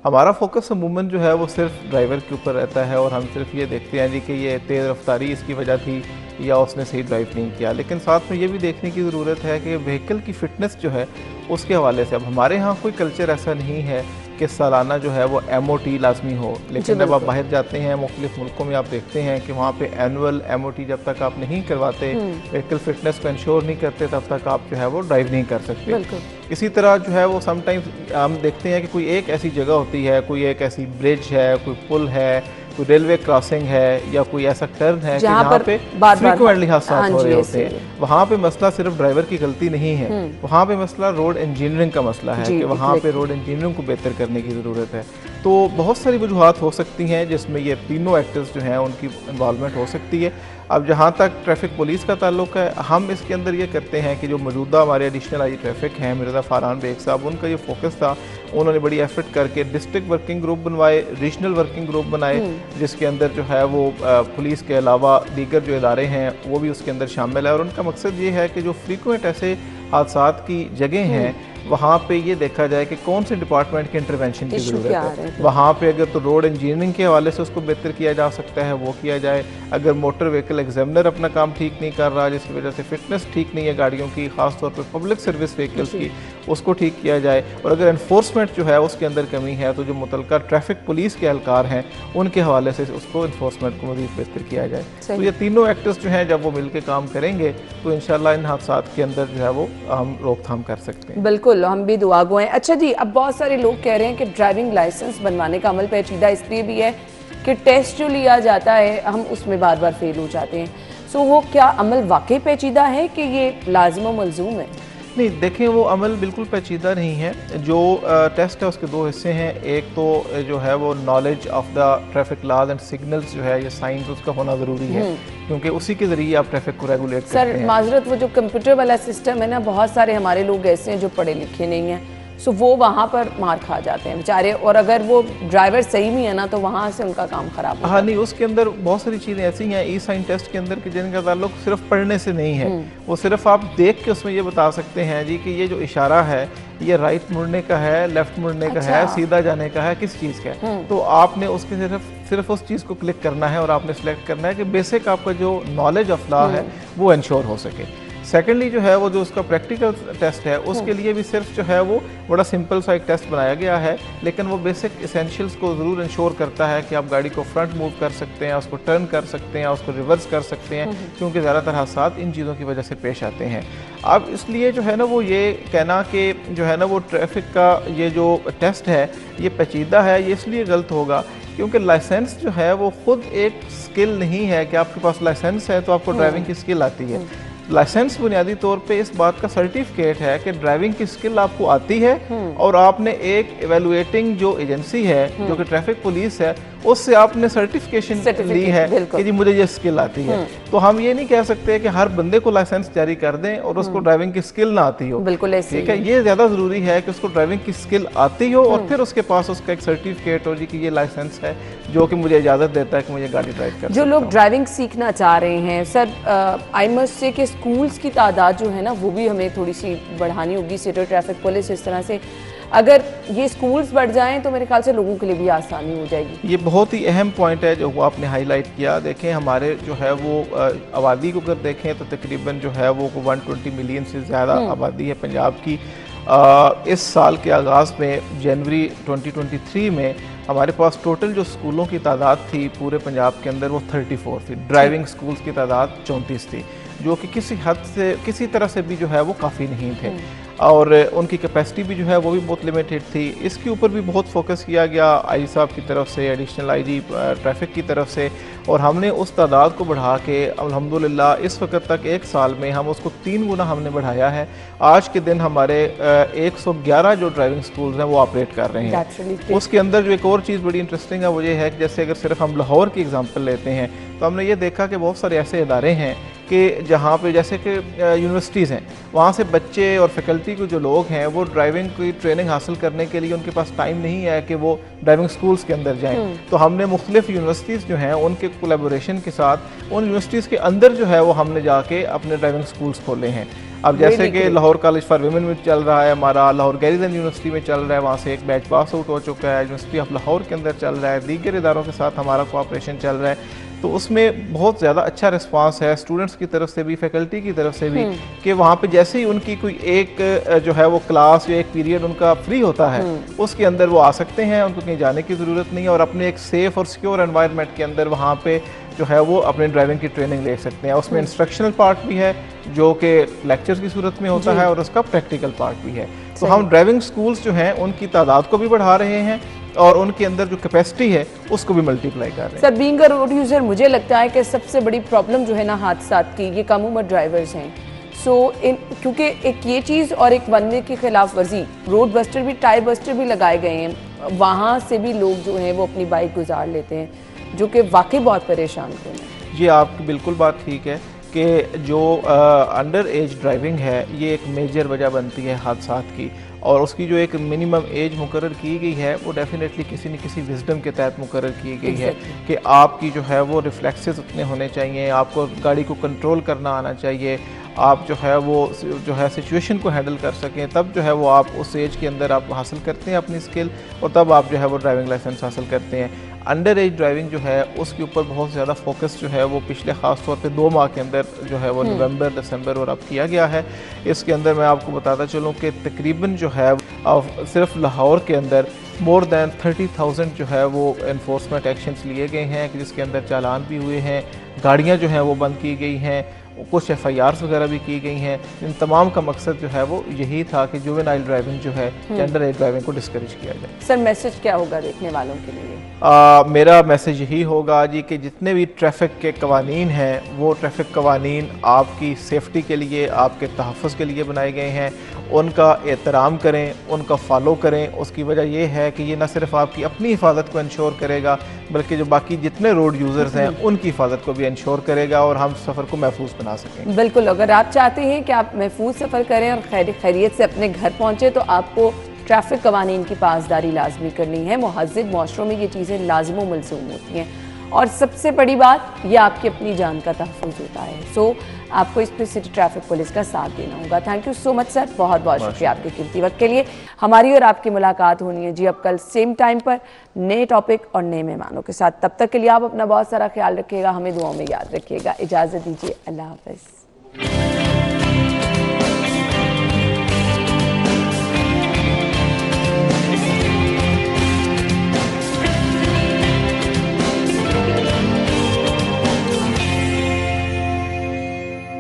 हमारा फोकस अमूमन जो है वो सिर्फ ड्राइवर के ऊपर रहता है और हम सिर्फ ये देखते हैं जी कि ये तेज़ रफ्तारी इसकी वजह थी या उसने सही ड्राइव नहीं किया, लेकिन साथ में ये भी देखने की ज़रूरत है कि व्हीकल की फ़िटनेस जो है उसके हवाले से अब हमारे यहाँ कोई कल्चर ऐसा नहीं है कि सालाना जो है वो MOT लाजमी हो, लेकिन जब आप बाहर जाते हैं मुख्तलिफ मुल्कों में आप देखते हैं कि वहाँ पे एनुअल MOT जब तक आप नहीं करवाते, व्हीकल फिटनेस को इंश्योर नहीं करते, तब तक आप जो है वो ड्राइव नहीं कर सकते। इसी तरह जो है वो समटाइम्स हम देखते हैं कि कोई एक ऐसी जगह होती है, कोई एक ऐसी ब्रिज है, कोई पुल है, कोई रेलवे क्रॉसिंग है या कोई ऐसा टर्न है कि जहाँ पे फ्रीक्वेंटली हादसा हो रहे होते हैं। वहाँ पे मसला सिर्फ ड्राइवर की गलती नहीं है, वहाँ पे मसला रोड इंजीनियरिंग का मसला है कि वहाँ पे रोड इंजीनियरिंग को बेहतर करने की ज़रूरत है। तो बहुत सारी वजूहात हो सकती हैं जिसमें ये तीनों एक्टर्स जो हैं उनकी इन्वॉल्वमेंट हो सकती है। अब जहाँ तक ट्रैफिक पुलिस का ताल्लुक है, हम इसके अंदर ये करते हैं कि जो मौजूदा हमारे एडिशनल आई ट्रैफिक हैं मिर्ज़ा फारहान बेग साहब, उनका ये फोकस था, उन्होंने बड़ी एफर्ट करके डिस्ट्रिक्ट वर्किंग ग्रुप बनवाए, रीजनल वर्किंग ग्रुप बनाए, जिसके अंदर जो है वो पुलिस के अलावा दीगर जो इदारे हैं वो भी उसके अंदर शामिल है। और उनका मकसद ये है कि जो फ्रीक्वेंट ऐसे हादसात की जगह हैं वहाँ पे ये देखा जाए कि कौन से डिपार्टमेंट के इंटरवेंशन की ज़रूरत है। वहाँ पे अगर तो रोड इंजीनियरिंग के हवाले से उसको बेहतर किया जा सकता है वो किया जाए। अगर मोटर व्हीकल एग्जामिनर अपना काम ठीक नहीं कर रहा जिसकी वजह से फिटनेस ठीक नहीं है गाड़ियों की, खासतौर पर पब्लिक सर्विस व्हीकल्स की, उसको ठीक किया जाए। और अगर इन्फोर्समेंट जो है उसके अंदर कमी है तो जो मुतलका ट्रैफिक पुलिस के एहलकार हैं उनके हवाले से उसको इन्फोर्समेंट को मज़ीद बेहतर किया जाए। तो ये तीनों एक्टर्स जो हैं जब वो मिलकर काम करेंगे तो इंशाल्लाह इन हादसात के अंदर जो है वो हम रोकथाम कर सकते हैं। बिल्कुल, हम भी दुआ गो हैं। अच्छा जी, अब बहुत सारे लोग कह रहे हैं कि ड्राइविंग लाइसेंस बनवाने का अमल पेचीदा इसलिए भी है कि टेस्ट जो लिया जाता है हम उसमें बार बार फेल हो जाते हैं। सो वो क्या अमल वाकई पेचीदा है कि ये लाजिम व मलजूम है? नहीं, देखें वो अमल बिल्कुल पेचीदा नहीं है। जो टेस्ट है उसके 2 हिस्से हैं। एक तो जो है वो knowledge of the traffic laws and signals जो है ये साइंस उसका होना ज़रूरी है क्योंकि उसी के ज़रिए आप ट्रैफिक को रेगुलेट करते हैं। सर माजरत, वो जो कंप्यूटर वाला सिस्टम है ना, बहुत सारे हमारे लोग ऐसे हैं जो पढ़े लिखे नहीं हैं, सो वो वहाँ पर मार खा जाते हैं बेचारे, और अगर वो ड्राइवर सही भी है ना तो वहाँ से उनका काम खराब होता है। हाँ नहीं, उसके अंदर बहुत सारी चीज़ें ऐसी हैं ई साइन टेस्ट के अंदर कि जिनका ताल्लुक सिर्फ पढ़ने से नहीं है। वो सिर्फ आप देख के उसमें ये बता सकते हैं जी कि ये जो इशारा है ये राइट मुड़ने का है, लेफ्ट मुड़ने का है, सीधा जाने का है, किस चीज़ का है। तो आपने उसके सिर्फ उस चीज़ को क्लिक करना है और आपने सेलेक्ट करना है कि बेसिक आपका जो नॉलेज ऑफ लॉ है वो इंश्योर हो सके। सेकेंडली जो है वो जो उसका प्रैक्टिकल टेस्ट है उसके लिए भी सिर्फ जो है वो बड़ा सिंपल सा एक टेस्ट बनाया गया है, लेकिन वो बेसिक एसेंशियल्स को ज़रूर इंश्योर करता है कि आप गाड़ी को फ्रंट मूव कर सकते हैं, उसको टर्न कर सकते हैं, उसको रिवर्स कर सकते हैं, क्योंकि ज़्यादातर हादसात इन चीज़ों की वजह से पेश आते हैं। अब इसलिए जो है ना वो ये कहना कि जो है ना वो ट्रैफिक का ये जो टेस्ट है ये पेचीदा है, ये इसलिए गलत होगा क्योंकि लाइसेंस जो है वो खुद एक स्किल नहीं है कि आपके पास लाइसेंस है तो आपको ड्राइविंग की स्किल आती है। लाइसेंस बुनियादी तौर पे इस बात का सर्टिफिकेट है कि ड्राइविंग की स्किल आपको आती है और आपने एक एवेलुएटिंग जो एजेंसी है जो कि ट्रैफिक पुलिस है उससे आपने सर्टिफिकेशन ली है कि जी मुझे ये स्किल आती है। तो हम ये नहीं कह सकते कि हर बंदे को लाइसेंस जारी कर दें और उसको ड्राइविंग की स्किल ना आती हो। बिल्कुल ऐसे ठीक है, ये ज़्यादा ज़रूरी है कि उसको ड्राइविंग की स्किल आती हो और फिर उसके पास उसका एक सर्टिफिकेट हो जी कि ये लाइसेंस है जो कि मुझे इजाज़त देता है कि मुझे गाड़ी ड्राइव कर। जो लोग ड्राइविंग सीखना चाह रहे हैं सर, आई मस्ट से कि स्कूल्स की तादाद जो है ना वो भी हमें थोड़ी सी बढ़ानी होगी। सिटी ट्रैफिक पुलिस इस तरह से अगर ये स्कूल्स बढ़ जाएं तो मेरे ख्याल से लोगों के लिए भी आसानी हो जाएगी। ये बहुत ही अहम पॉइंट है जो वो आपने हाईलाइट किया। देखें हमारे जो है वो आबादी को अगर देखें तो तकरीबन जो है वो 120 मिलियन से ज़्यादा आबादी है पंजाब की। इस साल के आगाज़ में जनवरी 2023 में हमारे पास टोटल जो स्कूलों की तादाद थी पूरे पंजाब के अंदर वो 34 थी। ड्राइविंग स्कूल्स की तादाद 34 थी, जो कि किसी हद से किसी तरह से भी जो है वो काफ़ी नहीं थे और उनकी कैपेसिटी भी जो है वो भी बहुत लिमिटेड थी। इसके ऊपर भी बहुत फोकस किया गया आई साहब की तरफ से, एडिशनल आईजी ट्रैफिक की तरफ से, और हमने उस तादाद को बढ़ा के अल्हम्दुलिल्लाह इस वक्त तक 1 साल में हम उसको 3 गुना हमने बढ़ाया है। आज के दिन हमारे 111 जो ड्राइविंग स्कूल्स हैं वो ऑपरेट कर रहे हैं। उसके अंदर जो एक और चीज़ बड़ी इंटरेस्टिंग है वो ये है कि जैसे अगर सिर्फ हम लाहौर की एग्जाम्पल लेते हैं तो हमने ये देखा कि बहुत सारे ऐसे इदारे हैं कि जहाँ पे जैसे कि यूनिवर्सिटीज़ हैं, वहाँ से बच्चे और फैकल्टी के जो लोग हैं वो ड्राइविंग की ट्रेनिंग हासिल करने के लिए उनके पास टाइम नहीं है कि वो ड्राइविंग स्कूल्स के अंदर जाएं। तो हमने मुख्तलिफ यूनिवर्सिटीज़ जो हैं उनके कोलैबोरेशन के साथ उन यूनिवर्सिटीज़ के अंदर जो है वो हमने जाके अपने ड्राइविंग स्कूल्स खोले हैं। अब जैसे कि लाहौर कॉलेज फॉर वीमेन में चल रहा है हमारा, लाहौर गैरिसन यूनिवर्सिटी में चल रहा है, वहाँ से एक बैच पास आउट हो चुका है, यूनिवर्सिटी ऑफ लाहौर के अंदर चल रहा है, दीगर इदारों के साथ हमारा कोऑपरेशन चल रहा है। तो उसमें बहुत ज़्यादा अच्छा रिस्पांस है स्टूडेंट्स की तरफ से भी, फैकल्टी की तरफ से भी, कि वहाँ पे जैसे ही उनकी कोई एक जो है वो क्लास या एक पीरियड उनका फ्री होता है उसके अंदर वो आ सकते हैं, उनको कहीं जाने की ज़रूरत नहीं है और अपने एक सेफ़ और सिक्योर एनवायरनमेंट के अंदर वहाँ पे जो है वो अपने ड्राइविंग की ट्रेनिंग ले सकते हैं। उसमें इंस्ट्रक्शनल पार्ट भी है जो कि लेक्चर्स की सूरत में होता है और उसका प्रैक्टिकल पार्ट भी है। तो हम ड्राइविंग स्कूल्स जो हैं उनकी तादाद को भी बढ़ा रहे हैं और उनके अंदर जो कैपेसिटी है उसको भी मल्टीप्लाई कर रहे हैं। Sir, being a road user मुझे लगता है कि सबसे बड़ी प्रॉब्लम जो है ना हादसात की, ये कम उम्र ड्राइवर्स हैं। क्योंकि एक ये चीज़ और एक वन वे की खिलाफ वर्जी, रोड बस्टर भी, टायर बस्टर भी लगाए गए हैं, वहाँ से भी लोग जो हैं वो अपनी बाइक गुजार लेते हैं, जो कि वाकई बहुत परेशान कर रहे हैं। जी, आपकी बिल्कुल बात ठीक है कि जो अंडर एज ड्राइविंग है ये एक मेजर वजह बनती है हादसात की, और उसकी जो एक मिनिमम एज मुकर्रर की गई है वो डेफिनेटली किसी न किसी विजडम के तहत मुकर्रर की गई है कि आपकी जो है वो रिफ्लेक्सेस उतने होने चाहिए, आपको गाड़ी को कंट्रोल करना आना चाहिए, आप जो है वो जो है सिचुएशन को हैंडल कर सकें, तब जो है वो आप उस एज के अंदर आप हासिल करते हैं अपनी स्किल और तब आप जो है वो ड्राइविंग लाइसेंस हासिल करते हैं। अंडर एज ड्राइविंग जो है उसके ऊपर बहुत ज़्यादा फोकस जो है वो पिछले ख़ास तौर पे 2 माह के अंदर जो है वो नवंबर, दिसंबर और अब किया गया है। इसके अंदर मैं आपको बताता चलूँ कि तकरीबन जो है सिर्फ लाहौर के अंदर मोर दैन 30,000 जो है वो एनफोर्समेंट एक्शंस लिए गए हैं, जिसके अंदर चालान भी हुए हैं, गाड़ियाँ जो हैं वो बंद की गई हैं, कुछ FIRs वगैरह भी की गई हैं। इन तमाम का मकसद जो है वो यही था कि जुवेनाइल ड्राइविंग जो है, अंडर एज ड्राइविंग को डिस्करेज किया जाए। सर, मैसेज क्या होगा देखने वालों के लिए? मेरा मैसेज यही होगा जी कि जितने भी ट्रैफिक के कवानीन हैं वो ट्रैफिक कवानीन आपकी सेफ्टी के लिए, आपके तहफ़्फ़ुज़ के लिए बनाए गए हैं, उनका एहतराम करें, उनका फॉलो करें। उसकी वजह ये है कि ये न सिर्फ आपकी अपनी हिफाजत को इंश्योर करेगा बल्कि जो बाकी जितने रोड यूज़र्स हैं उनकी हिफाजत को भी इंश्योर करेगा और हम सफ़र को महफूज बना सकें। बिल्कुल, अगर आप चाहते हैं कि आप महफूज सफ़र करें और खैरियत से अपने घर पहुँचे तो आपको ट्रैफिक कवानीन की पासदारी लाजमी करनी है। मुहज़्ज़ब माशरों में ये चीज़ें लाजिम व मलज़ूम होती हैं और सबसे बड़ी बात ये आपकी अपनी जान का तहफ़्फ़ुज़ होता है। सो आपको इस पर सिटी ट्रैफिक पुलिस का साथ देना होगा। Thank you so much sir, बहुत बहुत शुक्रिया आपके कीमती वक्त के लिए। हमारी और आपकी मुलाकात होनी है जी अब कल सेम टाइम पर नए टॉपिक और नए मेहमानों के साथ। तब तक के लिए आप अपना बहुत सारा ख्याल रखिएगा, हमें दुआओं में याद रखिएगा। इजाज़त दीजिए, अल्लाह हाफ़िज़।